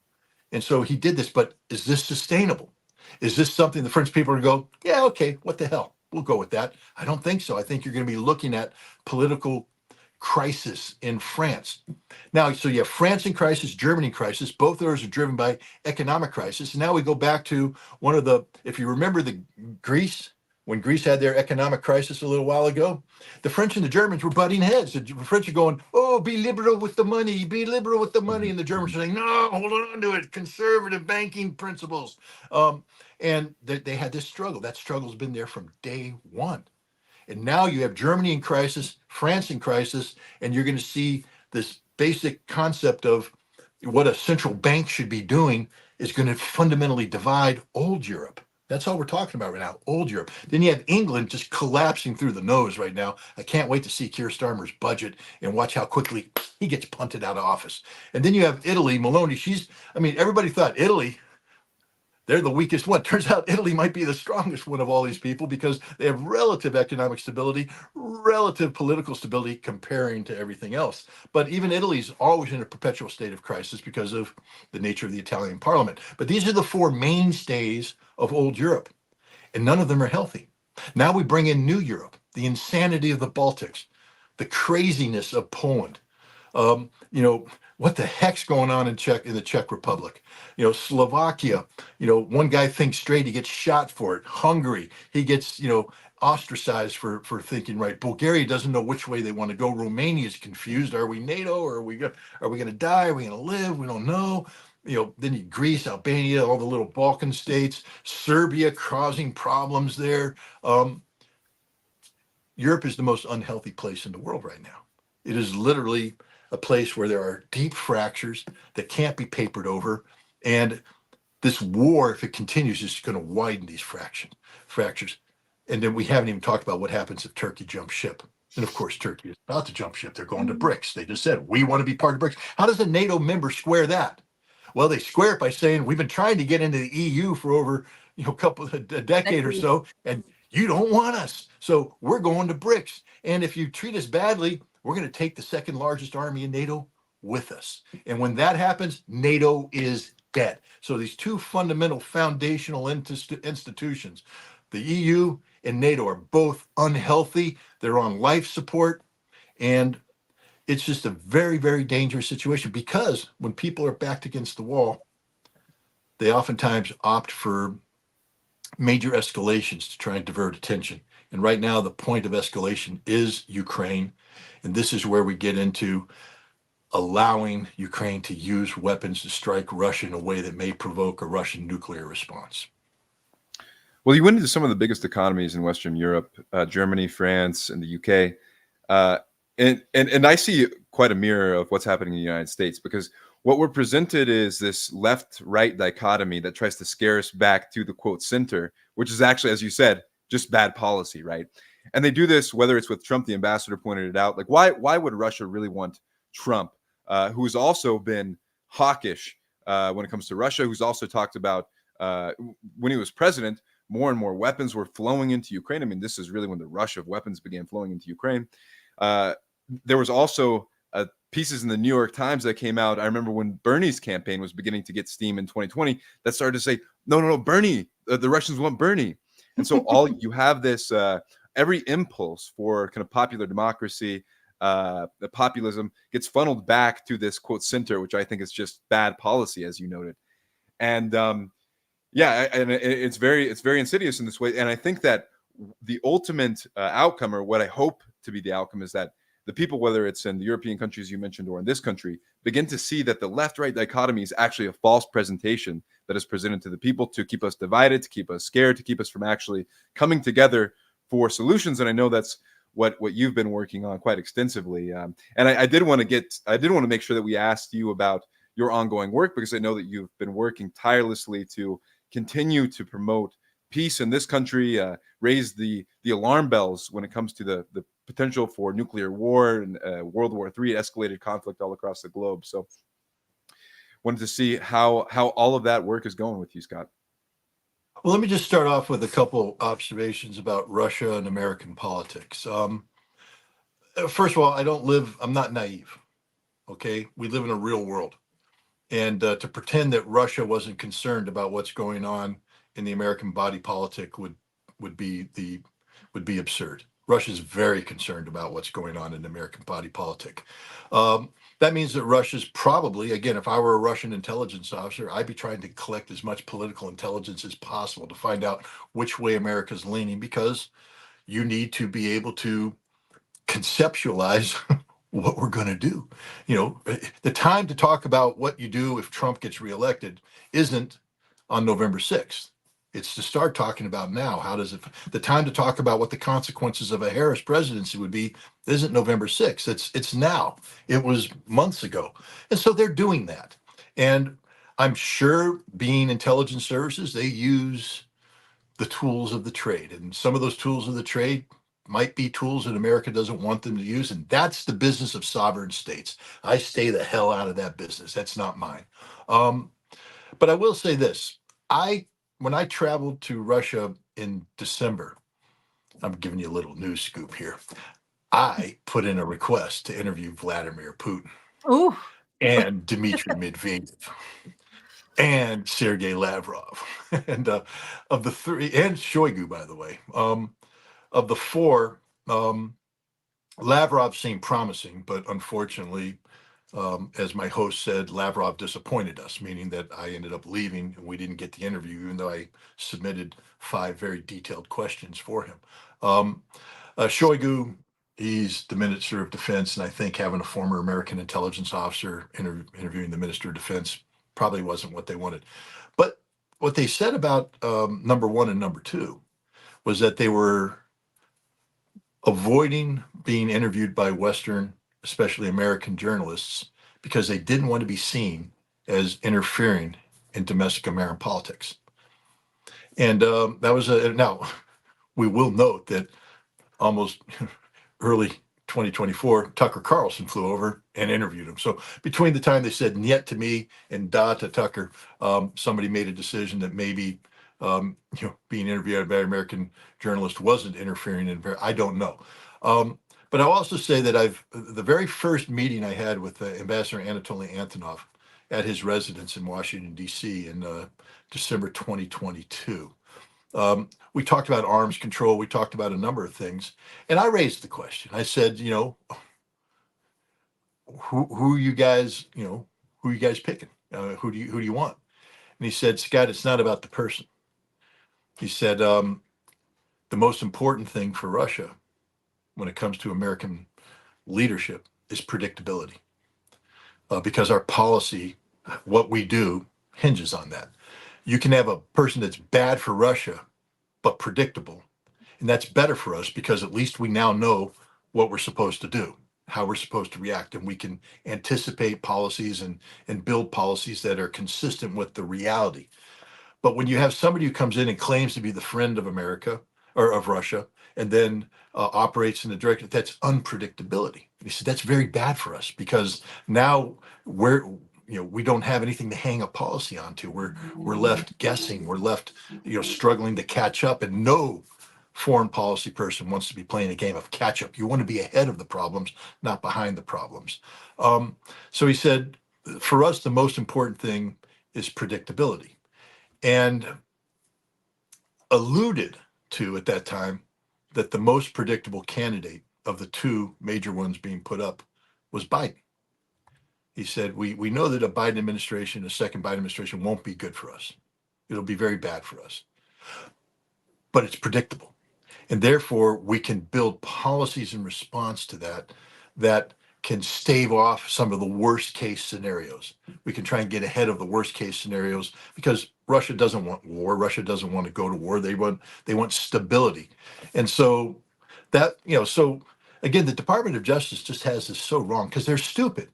And so he did this, but is this sustainable? Is this something the French people are going to go, yeah, okay, what the hell? We'll go with that. I don't think so. I think you're going to be looking at political crisis in France. Now, so you have France in crisis, Germany in crisis. Both of those are driven by economic crisis. And now we go back to one of the, if you remember Greece, when Greece had their economic crisis a little while ago, the French and the Germans were butting heads. The French are going, oh, be liberal with the money, be liberal with the money. And the Germans are saying, no, hold on to it, conservative banking principles. And they had this struggle. That struggle's been there from day one. And now you have Germany in crisis, France in crisis, and you're going to see this basic concept of what a central bank should be doing is going to fundamentally divide old Europe. That's all we're talking about right now, old Europe. Then you have England just collapsing through the nose right now. I can't wait to see Keir Starmer's budget and watch how quickly he gets punted out of office. And then you have Italy, Meloni. Everybody thought Italy, they're the weakest one. Turns out Italy might be the strongest one of all these people because they have relative economic stability, relative political stability comparing to everything else. But even Italy's always in a perpetual state of crisis because of the nature of the Italian parliament. But these are the 4 mainstays of old Europe, and none of them are healthy. Now we bring in new Europe, the insanity of the Baltics, the craziness of Poland. What the heck's going on in the Czech Republic? Slovakia, one guy thinks straight, he gets shot for it. Hungary, he gets, ostracized for thinking right. Bulgaria doesn't know which way they want to go. Romania is confused. Are we NATO or are we going to die? Are we going to live? We don't know. Then Greece, Albania, all the little Balkan states, Serbia causing problems there. Europe is the most unhealthy place in the world right now. It is literally a place where there are deep fractures that can't be papered over. And this war, if it continues, is going to widen these fractures. And then we haven't even talked about what happens if Turkey jumps ship. And of course, Turkey is about to jump ship. They're going to BRICS. They just said, we want to be part of BRICS. How does a NATO member square that? Well, they square it by saying, we've been trying to get into the EU for over a decade or so. And you don't want us, so we're going to BRICS. And if you treat us badly, we're going to take the second largest army in NATO with us. And when that happens, NATO is dead. So these two fundamental foundational institutions, the EU and NATO, are both unhealthy. They're on life support. And it's just a very, very dangerous situation, because when people are backed against the wall, they oftentimes opt for major escalations to try and divert attention. And right now, the point of escalation is Ukraine. And this is where we get into allowing Ukraine to use weapons to strike Russia in a way that may provoke a Russian nuclear response. Well, you went into some of the biggest economies in Western Europe, Germany, France, and the UK. And I see quite a mirror of what's happening in the United States, because what we're presented is this left-right dichotomy that tries to scare us back to the quote center, which is actually, as you said, just bad policy, right? And they do this, whether it's with Trump, the ambassador pointed it out, like why would Russia really want Trump, who's also been hawkish when it comes to Russia, who's also talked about when he was president, more and more weapons were flowing into Ukraine. I mean, this is really when the rush of weapons began flowing into Ukraine. There was also pieces in the New York Times that came out. I remember when Bernie's campaign was beginning to get steam in 2020, that started to say, no, Bernie, the Russians want Bernie. And so you have this, every impulse for kind of popular democracy, the populism gets funneled back to this quote center, which I think is just bad policy, as you noted. And it's very insidious in this way. And I think that the ultimate outcome, or what I hope to be the outcome, is that the people, whether it's in the European countries you mentioned or in this country, begin to see that the left-right dichotomy is actually a false presentation that is presented to the people to keep us divided, to keep us scared, to keep us from actually coming together for solutions. And I know that's what you've been working on quite extensively. And I did want to make sure that we asked you about your ongoing work, because I know that you've been working tirelessly to continue to promote peace in this country, raise the alarm bells when it comes to the potential for nuclear war and World War III, escalated conflict all across the globe. So wanted to see how all of that work is going with you, Scott. Well, let me just start off with a couple observations about Russia and American politics. First of all, I'm not naive. Okay. We live in a real world. And to pretend that Russia wasn't concerned about what's going on in the American body politic would be absurd. Russia's very concerned about what's going on in the American body politic. That means that Russia's probably, again, if I were a Russian intelligence officer, I'd be trying to collect as much political intelligence as possible to find out which way America's leaning, because you need to be able to conceptualize what we're going to do. The time to talk about what you do if Trump gets reelected isn't on November 6th. It's to start talking about now. The time to talk about what the consequences of a Harris presidency would be isn't November 6th. It's now. It was months ago. And so they're doing that. And I'm sure, being intelligence services, they use the tools of the trade. And some of those tools of the trade might be tools that America doesn't want them to use. And that's the business of sovereign states. I stay the hell out of that business. That's not mine. But I will say this. When I traveled to Russia in December, I'm giving you a little news scoop here. I put in a request to interview Vladimir Putin. Ooh. And Dmitry Medvedev and Sergei Lavrov, and of the three, and Shoigu, by the way, of the four, Lavrov seemed promising, but unfortunately, as my host said, Lavrov disappointed us, meaning that I ended up leaving and we didn't get the interview, even though I submitted 5 very detailed questions for him. Shoigu, he's the Minister of Defense, and I think having a former American intelligence officer interviewing the Minister of Defense probably wasn't what they wanted. But what they said about number 1 and number 2 was that they were avoiding being interviewed by Western, especially American journalists, because they didn't want to be seen as interfering in domestic American politics. And that was now we will note that almost early 2024, Tucker Carlson flew over and interviewed him. So between the time they said "niet" to me and "da" to Tucker, somebody made a decision that maybe being interviewed by an American journalist wasn't interfering in. I don't know. But I'll also say that the very first meeting I had with Ambassador Anatoly Antonov at his residence in Washington, D.C. in December 2022. We talked about arms control. We talked about a number of things. And I raised the question. I said, who are you guys, who are you guys picking? Who do you want? And he said, Scott, it's not about the person. He said, the most important thing for Russia when it comes to American leadership is predictability. Because our policy, what we do, hinges on that. You can have a person that's bad for Russia, but predictable. And that's better for us because at least we now know what we're supposed to do, how we're supposed to react, and we can anticipate policies and build policies that are consistent with the reality. But when you have somebody who comes in and claims to be the friend of America or of Russia, and then operates in the direction that's unpredictability, he said that's very bad for us because now we don't have anything to hang a policy onto. We're left guessing. We're left struggling to catch up, and no foreign policy person wants to be playing a game of catch up. You want to be ahead of the problems, not behind the problems. So he said, for us, the most important thing is predictability. And alluded to at that time that the most predictable candidate of the two major ones being put up was Biden. He said, we know that a Biden administration, a second Biden administration won't be good for us. It'll be very bad for us. But it's predictable. And therefore, we can build policies in response to that can stave off some of the worst case scenarios. We can try and get ahead of the worst case scenarios because Russia doesn't want war. Russia doesn't want to go to war. They want stability. And so so again, the Department of Justice just has this so wrong because they're stupid.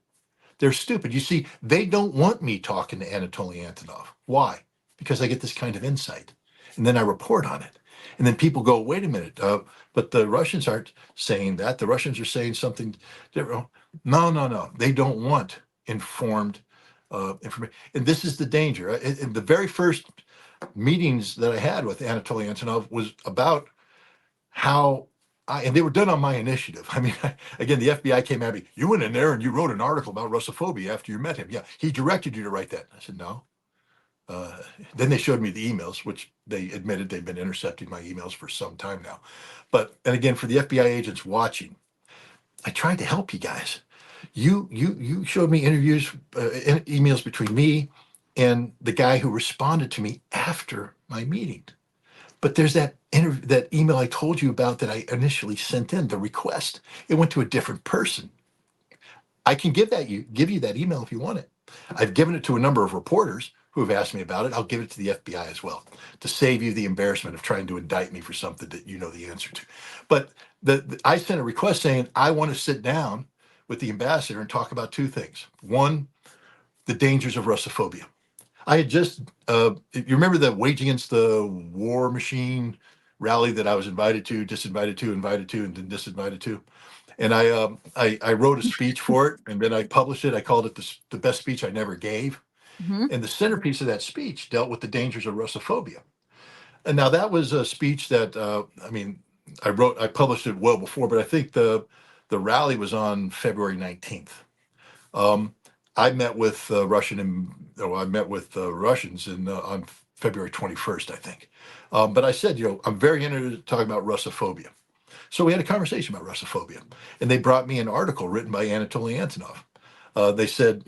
They're stupid. You see, they don't want me talking to Anatoly Antonov. Why? Because I get this kind of insight. And then I report on it. And then people go, wait a minute, but the Russians aren't saying that. The Russians are saying something different. No. They don't want informed information. And this is the danger. In the very first meetings that I had with Anatoly Antonov was about how and they were done on my initiative. I mean, again, the FBI came at me. You went in there and you wrote an article about Russophobia after you met him. Yeah, he directed you to write that. I said, no. Then they showed me the emails, which they admitted they've been intercepting my emails for some time now. And again, for the FBI agents watching, I tried to help you guys. You showed me emails between me and the guy who responded to me after my meeting. But there's that email I told you about that I initially sent in, the request. It went to a different person. I can give you that email if you want it. I've given it to a number of reporters who have asked me about it. I'll give it to the FBI as well to save you the embarrassment of trying to indict me for something that you know the answer to. But I sent a request saying I want to sit down with the ambassador and talk about two things. One, the dangers of Russophobia. I had just, you remember the Wage Against the War Machine rally that I was invited to, disinvited to, invited to, and then disinvited to? And I wrote a speech for it, and then I published it. I called it the best speech I never gave. Mm-hmm. And the centerpiece of that speech dealt with the dangers of Russophobia. And now that was a speech that, I published it well before, but I think the rally was on February 19th. I met with Russians on February 21st, I think. But I said, I'm very interested in talking about Russophobia. So we had a conversation about Russophobia, and they brought me an article written by Anatoly Antonov. They said,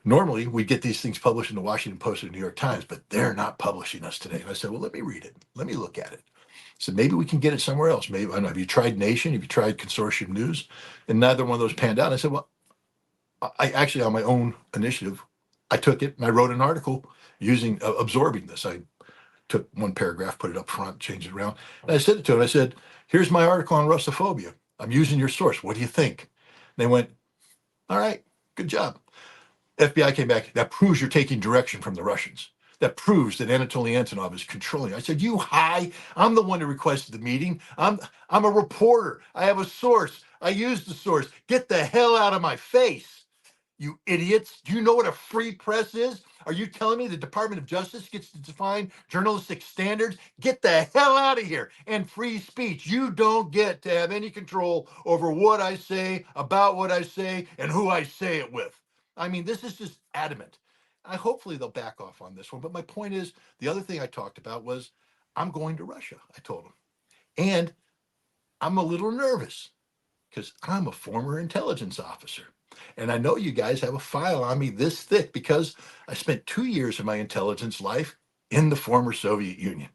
normally we get these things published in the Washington Post and the New York Times, but they're not publishing us today. And I said, well, let me read it. Let me look at it. So maybe we can get it somewhere else. Maybe, I don't know, have you tried Nation? Have you tried Consortium News? And neither one of those panned out. I said, well, I actually, on my own initiative, I took it and I wrote an article absorbing this. I took one paragraph, put it up front, changed it around. And I sent it to him. I said, here's my article on Russophobia. I'm using your source. What do you think? And they went, all right, good job. FBI came back. That proves you're taking direction from the Russians. That proves that Anatoly Antonov is controlling. I said, I'm the one who requested the meeting. I'm a reporter. I have a source. I used the source. Get the hell out of my face. you idiots. Do you know what a free press is? Are you telling me the Department of Justice gets to define journalistic standards? Get the hell out of here. And free speech. You don't get to have any control over what I say, about what I say, and who I say it with. I mean, this is just adamant. Hopefully they'll back off on this one. But my point is, the other thing I talked about was I'm going to Russia, I told them. And I'm a little nervous because I'm a former intelligence officer. And I know you guys have a file on me this thick because I spent 2 years of my intelligence life in the former Soviet Union.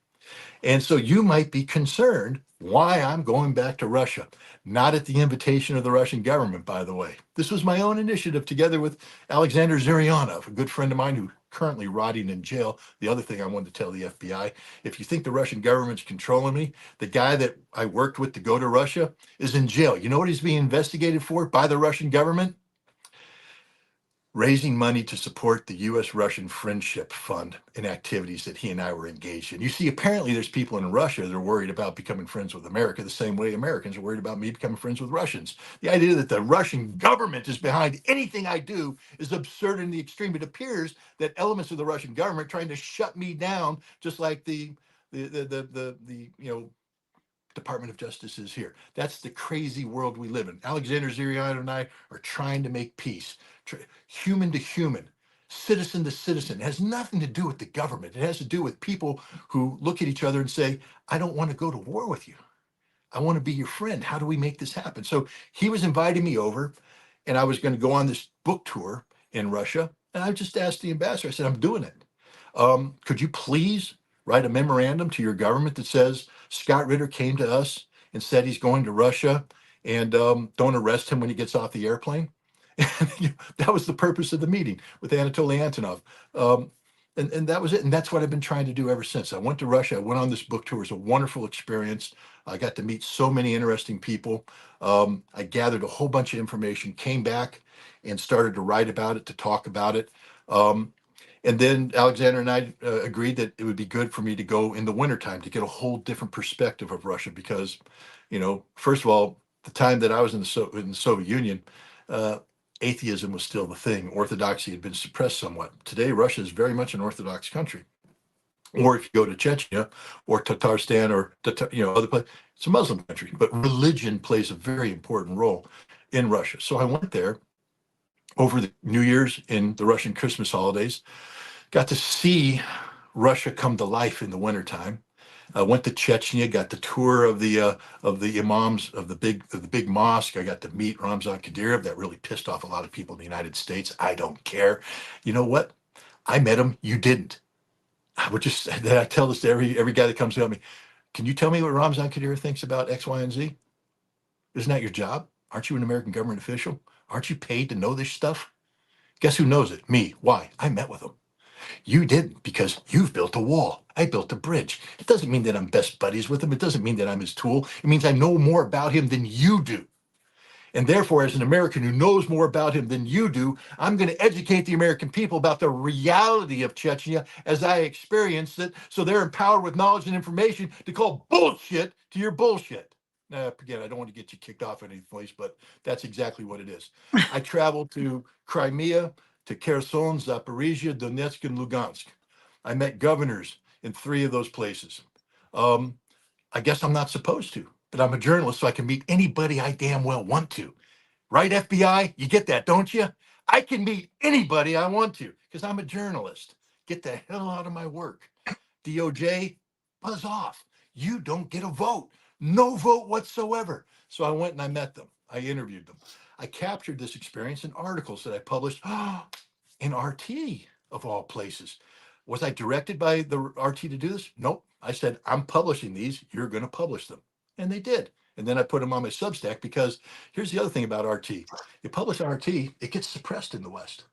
And so you might be concerned why I'm going back to Russia, not at the invitation of the Russian government, by the way. This was my own initiative together with Alexander Zhiryanov, a good friend of mine who currently rotting in jail. The other thing I wanted to tell the FBI, if you think the Russian government's controlling me, the guy that I worked with to go to Russia is in jail. You know what he's being investigated for by the Russian government? Raising money to support the U.S.-Russian Friendship Fund and activities that he and I were engaged in. You see, apparently there's people in Russia that are worried about becoming friends with America the same way Americans are worried about me becoming friends with Russians. The idea that the Russian government is behind anything I do is absurd in the extreme. It appears that elements of the Russian government trying to shut me down, just like the Department of Justice is here. That's the crazy world we live in. Alexander Zhiryanov and I are trying to make peace, human to human, citizen to citizen. It has nothing to do with the government. It has to do with people who look at each other and say, I don't want to go to war with you. I want to be your friend. How do we make this happen? So he was inviting me over, and I was going to go on this book tour in Russia. And I just asked the ambassador, I said, I'm doing it. Could you please write a memorandum to your government that says Scott Ritter came to us and said he's going to Russia, and don't arrest him when he gets off the airplane? That was the purpose of the meeting with Anatoly Antonov. And that was it. And that's what I've been trying to do ever since. I went to Russia. I went on this book tour. It was a wonderful experience. I got to meet so many interesting people. I gathered a whole bunch of information, came back and started to write about it, to talk about it. And then Alexander and I agreed that it would be good for me to go in the wintertime to get a whole different perspective of Russia because, first of all, the time that I was in the Soviet Union, atheism was still the thing. Orthodoxy had been suppressed somewhat. Today, Russia is very much an Orthodox country. Or if you go to Chechnya or Tatarstan or other places, it's a Muslim country. But religion plays a very important role in Russia. So I went there over the New Year's and the Russian Christmas holidays, got to see Russia come to life in the wintertime. I went to Chechnya, got the tour of the imams of the big mosque. I got to meet Ramzan Kadyrov. That really pissed off a lot of people in the United States. I don't care. You know what? I met him. You didn't. I tell this to every guy that comes to me. Can you tell me what Ramzan Kadyrov thinks about X, Y, and Z? Isn't that your job? Aren't you an American government official? Aren't you paid to know this stuff? Guess who knows it? Me. Why? I met with him. You didn't, because you've built a wall. I built a bridge. It doesn't mean that I'm best buddies with him. It doesn't mean that I'm his tool. It means I know more about him than you do. And therefore, as an American who knows more about him than you do, I'm going to educate the American people about the reality of Chechnya as I experienced it, so they're empowered with knowledge and information to call bullshit to your bullshit. Again, I don't want to get you kicked off any place, but that's exactly what it is. I traveled to Crimea, to Kherson, Zaporizhia, Donetsk, and Lugansk. I met governors in 3 of those places. I guess I'm not supposed to, but I'm a journalist, so I can meet anybody I damn well want to. Right, FBI? You get that, don't you? I can meet anybody I want to because I'm a journalist. Get the hell out of my work. DOJ, buzz off. You don't get a vote. No vote whatsoever. So I went and I met them. I interviewed them. I captured this experience in articles that I published in RT, of all places. Was I directed by the RT to do this? Nope. I said, I'm publishing these. You're going to publish them. And they did. And then I put them on my Substack because here's the other thing about RT. You publish RT, it gets suppressed in the West.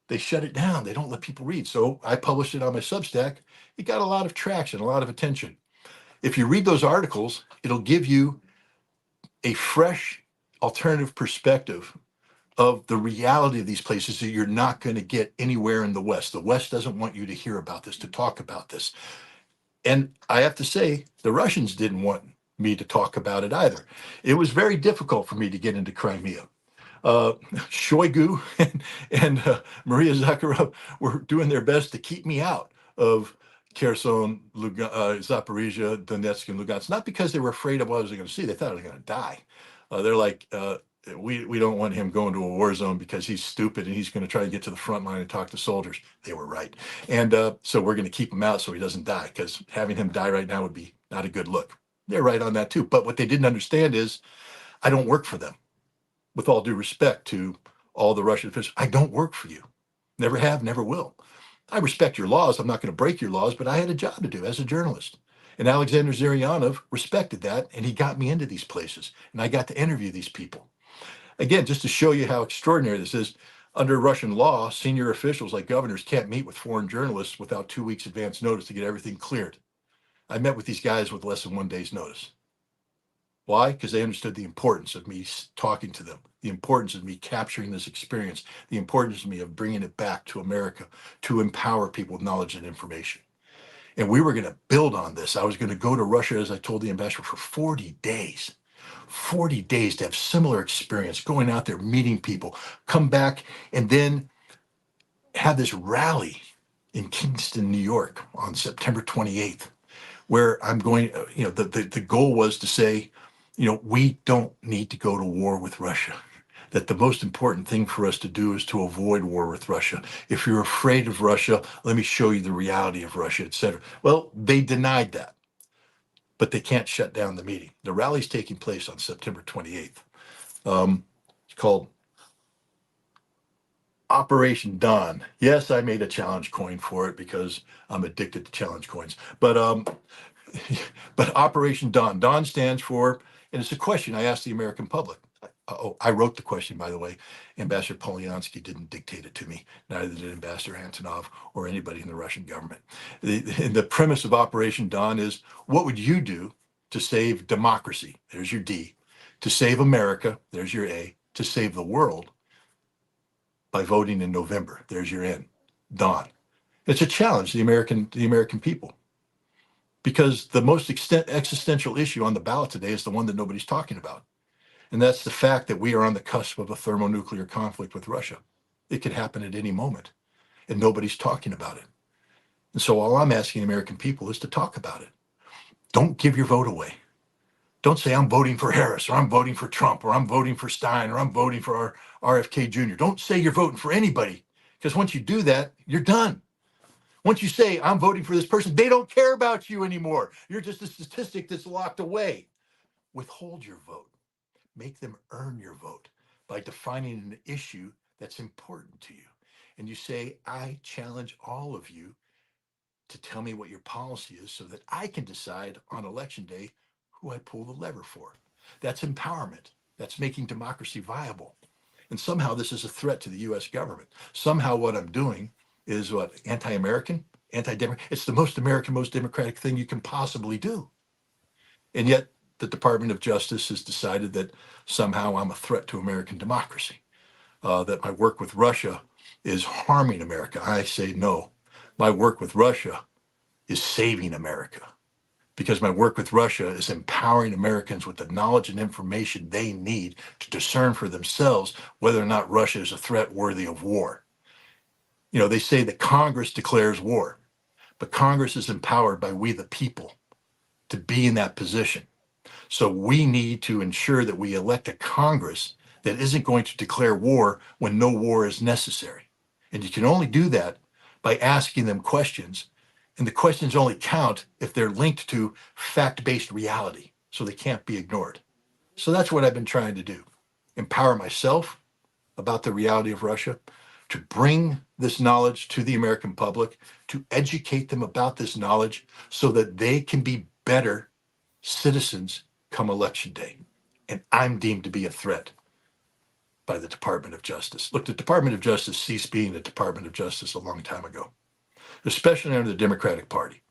They shut it down. They don't let people read. So I published it on my Substack. It got a lot of traction, a lot of attention. If you read those articles, it'll give you a fresh alternative perspective of the reality of these places that you're not going to get anywhere in the West. The West doesn't want you to hear about this, to talk about this. And I have to say, the Russians didn't want me to talk about it either. It was very difficult for me to get into Crimea. Shoigu and Maria Zakharova were doing their best to keep me out of Kherson, Zaporizhia, Donetsk, and Lugansk. Not because they were afraid of what I was going to see. They thought I was going to die. They're like, we don't want him going to a war zone because he's stupid and he's going to try to get to the front line and talk to soldiers. They were right. And so we're going to keep him out so he doesn't die, because having him die right now would be not a good look. They're right on that too. But what they didn't understand is I don't work for them. With all due respect to all the Russian officials, I don't work for you. Never have, never will. I respect your laws. I'm not going to break your laws, but I had a job to do as a journalist. And Alexander Zhiryanov respected that, and he got me into these places, and I got to interview these people. Again, just to show you how extraordinary this is, under Russian law, senior officials like governors can't meet with foreign journalists without 2 weeks advance notice to get everything cleared. I met with these guys with less than 1 day's notice. Why? Because they understood the importance of me talking to them, the importance of me capturing this experience, the importance of me of bringing it back to America to empower people with knowledge and information. And we were going to build on this. I was going to go to Russia, as I told the ambassador, for 40 days. 40 days to have similar experience, going out there, meeting people, come back, and then have this rally in Kingston, New York on September 28th, where I'm going, the goal was to say, we don't need to go to war with Russia. That the most important thing for us to do is to avoid war with Russia. If you're afraid of Russia, let me show you the reality of Russia, et cetera. Well, they denied that, but they can't shut down the meeting. The rally's taking place on September 28th. It's called Operation Dawn. Yes, I made a challenge coin for it because I'm addicted to challenge coins. But Operation Dawn. Dawn stands for, and it's a question I asked the American public. I wrote the question, by the way. Ambassador Polyanskiy didn't dictate it to me. Neither did Ambassador Antonov or anybody in the Russian government. The premise of Operation Dawn is, what would you do to save democracy? There's your D. To save America, there's your A. To save the world by voting in November, there's your N. Dawn. It's a challenge to the American people, because the most existential issue on the ballot today is the one that nobody's talking about. And that's the fact that we are on the cusp of a thermonuclear conflict with Russia. It could happen at any moment, and nobody's talking about it. And so all I'm asking American people is to talk about it. Don't give your vote away. Don't say, I'm voting for Harris, or I'm voting for Trump, or I'm voting for Stein, or I'm voting for RFK Jr. Don't say you're voting for anybody, because once you do that, you're done. Once you say, I'm voting for this person, they don't care about you anymore. You're just a statistic that's locked away. Withhold your vote. Make them earn your vote by defining an issue that's important to you. And you say, I challenge all of you to tell me what your policy is so that I can decide on election day who I pull the lever for. That's empowerment. That's making democracy viable. And somehow this is a threat to the US government. Somehow what I'm doing is what? Anti-American, anti-democratic. It's the most American, most democratic thing you can possibly do. And yet the Department of Justice has decided that somehow I'm a threat to American democracy, that my work with Russia is harming America. I say no. My work with Russia is saving America, because my work with Russia is empowering Americans with the knowledge and information they need to discern for themselves whether or not Russia is a threat worthy of war. They say that Congress declares war, but Congress is empowered by we the people to be in that position. So we need to ensure that we elect a Congress that isn't going to declare war when no war is necessary. And you can only do that by asking them questions. And the questions only count if they're linked to fact-based reality, so they can't be ignored. So that's what I've been trying to do. Empower myself about the reality of Russia, to bring this knowledge to the American public, to educate them about this knowledge so that they can be better citizens come election day. And I'm deemed to be a threat by the Department of Justice. Look, the Department of Justice ceased being the Department of Justice a long time ago, especially under the Democratic Party.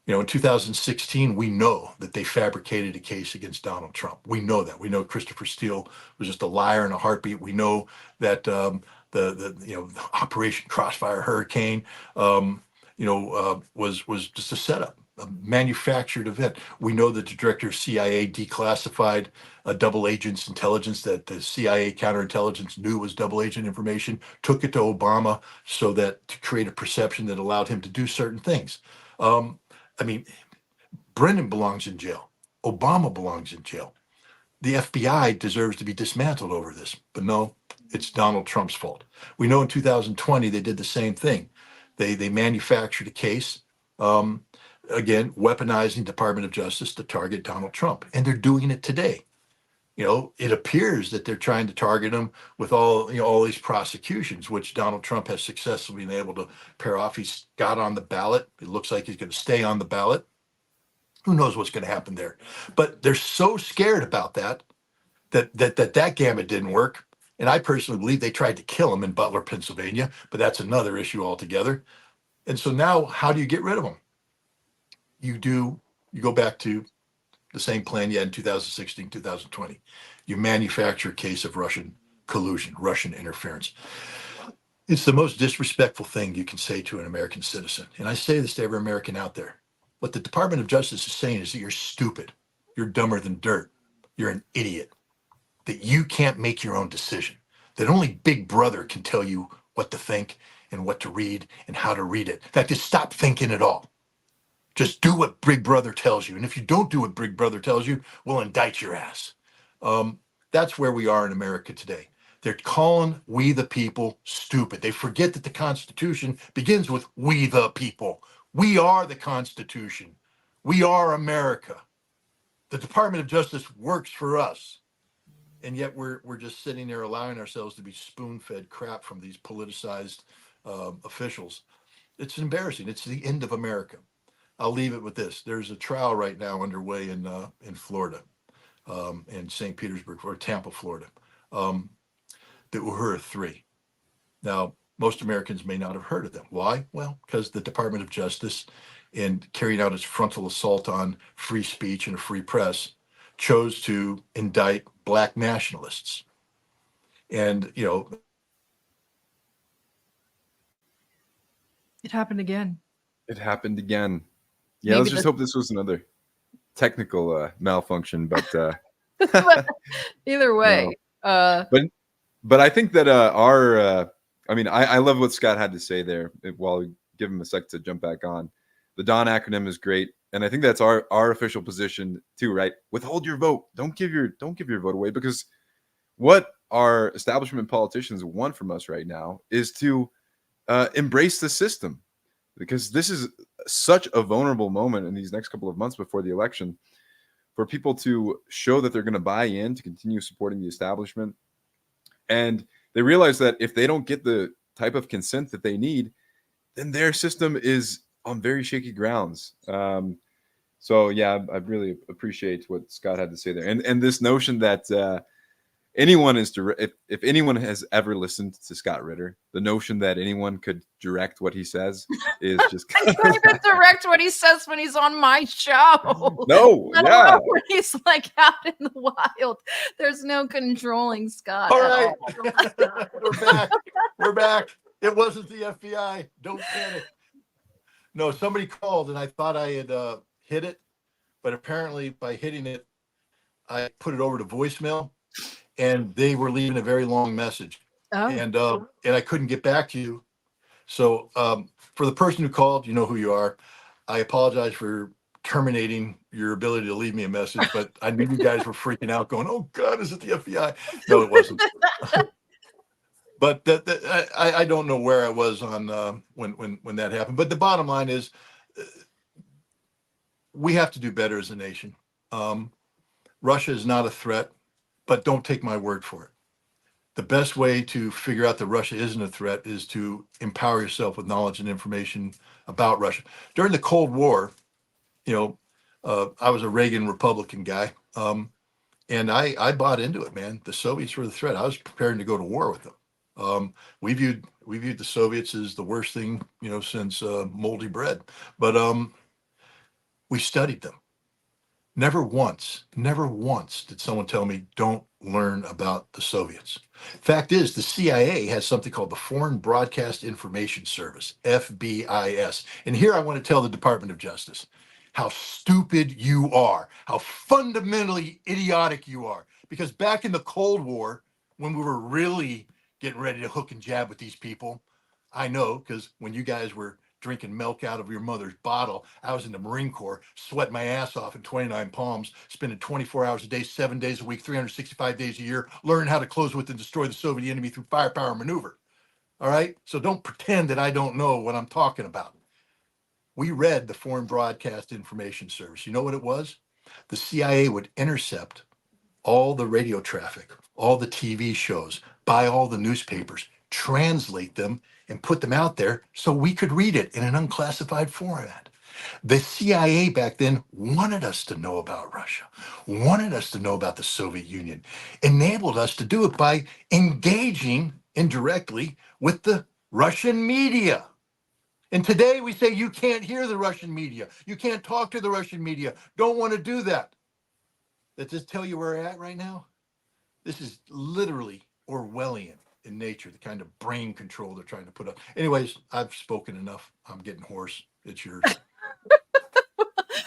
In 2016, we know that they fabricated a case against Donald Trump. We know that. We know Christopher Steele was just a liar in a heartbeat. We know that the Operation Crossfire Hurricane was just a setup. a manufactured event. We know that the director of CIA declassified a double agent's intelligence that the CIA counterintelligence knew was double agent information, took it to Obama so that to create a perception that allowed him to do certain things. I mean, Brennan belongs in jail. Obama belongs in jail. The FBI deserves to be dismantled over this, but no, it's Donald Trump's fault. We know in 2020 they did the same thing. They manufactured a case, again, weaponizing Department of Justice to target Donald Trump, and they're doing it today. You know, it appears that they're trying to target him with all these prosecutions, which Donald Trump has successfully been able to pair off. He's got on the ballot. It looks like he's going to stay on the ballot. Who knows what's going to happen there? But they're so scared about that gamut didn't work. And I personally believe they tried to kill him in Butler, Pennsylvania, but that's another issue altogether. And so now, how do you get rid of him? You go back to the same plan you had in 2016, 2020. You manufacture a case of Russian collusion, Russian interference. It's the most disrespectful thing you can say to an American citizen. And I say this to every American out there. What the Department of Justice is saying is that you're stupid. You're dumber than dirt. You're an idiot. That you can't make your own decision. That only Big Brother can tell you what to think and what to read and how to read it. In fact, just stop thinking at all. Just do what Big Brother tells you. And if you don't do what Big Brother tells you, we'll indict your ass. That's where we are in America today. They're calling we the people stupid. They forget that the Constitution begins with we the people. We are the Constitution. We are America. The Department of Justice works for us. And yet we're just sitting there allowing ourselves to be spoon-fed crap from these politicized officials. It's embarrassing. It's the end of America. I'll leave it with this. There's a trial right now underway in Florida, in St. Petersburg, or Tampa, Florida, the Uhura 3. Now, most Americans may not have heard of them. Why? Well, because the Department of Justice, in carrying out its frontal assault on free speech and a free press, chose to indict Black nationalists. And, It happened again. It happened again. Yeah, Maybe let's just hope this was another technical malfunction, but But either way, but I think that I love what Scott had to say there. While we give him a sec to jump back on, the DAWN acronym is great, and I think that's our official position too, right? Withhold your vote. Don't give your vote away, because what our establishment politicians want from us right now is to embrace the system, because this is such a vulnerable moment in these next couple of months before the election for people to show that they're going to buy in to continue supporting the establishment. And they realize that if they don't get the type of consent that they need, then their system is on very shaky grounds. So yeah, I really appreciate what Scott had to say there. And this notion that anyone is if anyone has ever listened to Scott Ritter, the notion that anyone could direct what he says is just I can't even direct what he says when he's on my show. No, Let yeah. alone when he's like out in the wild. There's no controlling Scott. all at right, all. we're back. We're back. It wasn't the FBI. Don't panic. No, somebody called and I thought I had hit it, but apparently by hitting it, I put it over to voicemail, and they were leaving a very long message, Oh. and I couldn't get back to you. So for the person who called, you know who you are. I apologize for terminating your ability to leave me a message, but I knew you guys were freaking out, going, "Oh God, is it the FBI?" No, it wasn't. But I don't know where I was on when that happened. But the bottom line is, we have to do better as a nation. Russia is not a threat, but don't take my word for it. The best way to figure out that Russia isn't a threat is to empower yourself with knowledge and information about Russia. During the Cold War, I was a Reagan Republican guy, and I bought into it, man. The Soviets were the threat. I was preparing to go to war with them. We viewed the Soviets as the worst thing, since moldy bread. But we studied them. Never once did someone tell me, don't learn about the Soviets. Fact is, the CIA has something called the Foreign Broadcast Information Service, FBIS. And here I want to tell the Department of Justice, how stupid you are, how fundamentally idiotic you are. Because back in the Cold War, when we were really getting ready to hook and jab with these people, I know, because when you guys were drinking milk out of your mother's bottle, I was in the Marine Corps, sweating my ass off in 29 Palms, spending 24 hours a day, 7 days a week, 365 days a year, learning how to close with and destroy the Soviet enemy through firepower maneuver. All right? So don't pretend that I don't know what I'm talking about. We read the Foreign Broadcast Information Service. You know what it was? The CIA would intercept all the radio traffic, all the TV shows, buy all the newspapers, translate them, and put them out there so we could read it in an unclassified format. The CIA back then wanted us to know about Russia, wanted us to know about the Soviet Union, enabled us to do it by engaging indirectly with the Russian media. And today we say you can't hear the Russian media. You can't talk to the Russian media. Don't want to do that. That just tell you where we're at right now? This is literally Orwellian in nature, the kind of brain control they're trying to put up. Anyways, I've spoken enough. I'm getting hoarse. It's yours. I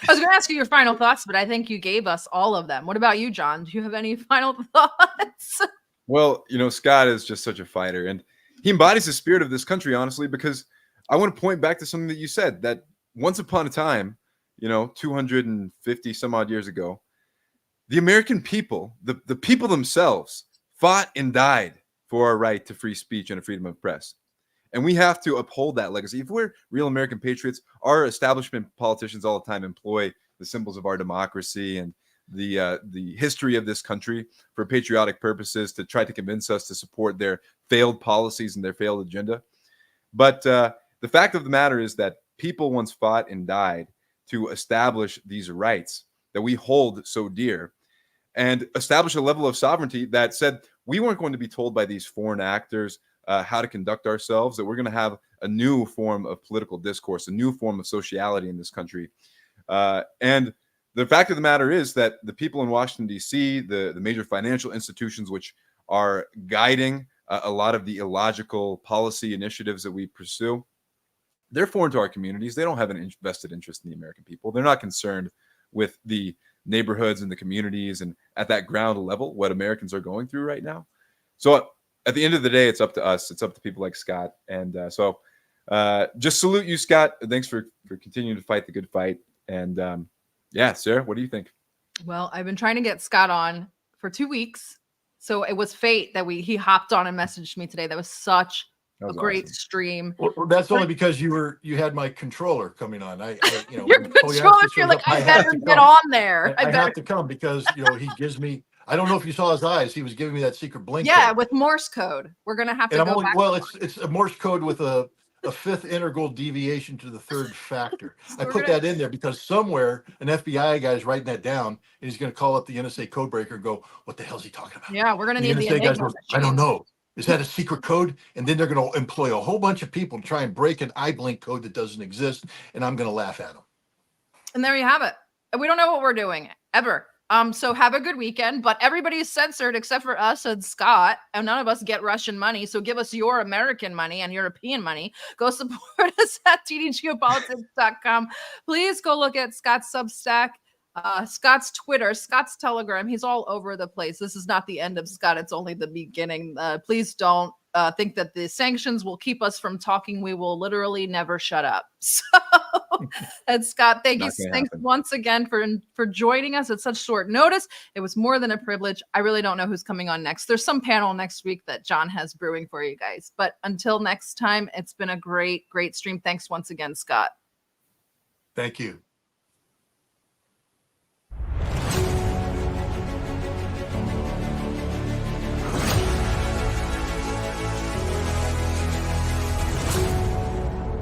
was going to ask you your final thoughts, but I think you gave us all of them. What about you, John? Do you have any final thoughts? Well, Scott is just such a fighter, and he embodies the spirit of this country, honestly, because I want to point back to something that you said, that once upon a time, 250 some odd years ago, the American people, the people themselves, fought and died for our right to free speech and a freedom of press. And we have to uphold that legacy. If we're real American patriots, our establishment politicians all the time employ the symbols of our democracy and the history of this country for patriotic purposes to try to convince us to support their failed policies and their failed agenda. But the fact of the matter is that people once fought and died to establish these rights that we hold so dear, and establish a level of sovereignty that said we weren't going to be told by these foreign actors how to conduct ourselves, that we're going to have a new form of political discourse, a new form of sociality in this country. And the fact of the matter is that the people in Washington, D.C., the major financial institutions which are guiding a lot of the illogical policy initiatives that we pursue, they're foreign to our communities. They don't have an vested interest in the American people. They're not concerned with the neighborhoods and the communities and at that ground level what Americans are going through right now. So at the end of the day, it's up to us. It's up to people like Scott. And so just salute you, Scott. Thanks for continuing to fight the good fight. And yeah, Sarah, what do you think? Well, I've been trying to get Scott on for 2 weeks. So it was fate that he hopped on and messaged me today. That was such a great awesome stream. Well, that's only because you had my controller coming on. Your controller, you're like, I better get on there. I have to come because he gives me. I don't know if you saw his eyes. He was giving me that secret blink. Yeah, code. with Morse code. We're gonna have to And go back. well, it's a Morse code with a fifth integral deviation to the third factor. I put that in there because somewhere an FBI guy is writing that down, and he's going to call up the NSA codebreaker and go, "What the hell is he talking about?" Yeah, we're gonna And need the NSA guys Enigma go, "I don't know. Is that a secret code?" And then they're going to employ a whole bunch of people to try and break an iBlink code that doesn't exist, and I'm going to laugh at them. And there you have it. We don't know what we're doing ever. So have a good weekend, but everybody is censored except for us and Scott, and none of us get Russian money. So give us your American money and European money. Go support us at ddgeopolitics.com. Please go look at Scott's Substack, Scott's Twitter, Scott's Telegram. He's all over the place. This is not the end of Scott. It's only the beginning. Please don't think that the sanctions will keep us from talking. We will literally never shut up. So, and Scott, thanks once again for joining us at such short notice. It was more than a privilege. I really don't know who's coming on next. There's some panel next week that John has brewing for you guys. But until next time, it's been a great, great stream. Thanks once again, Scott. Thank you.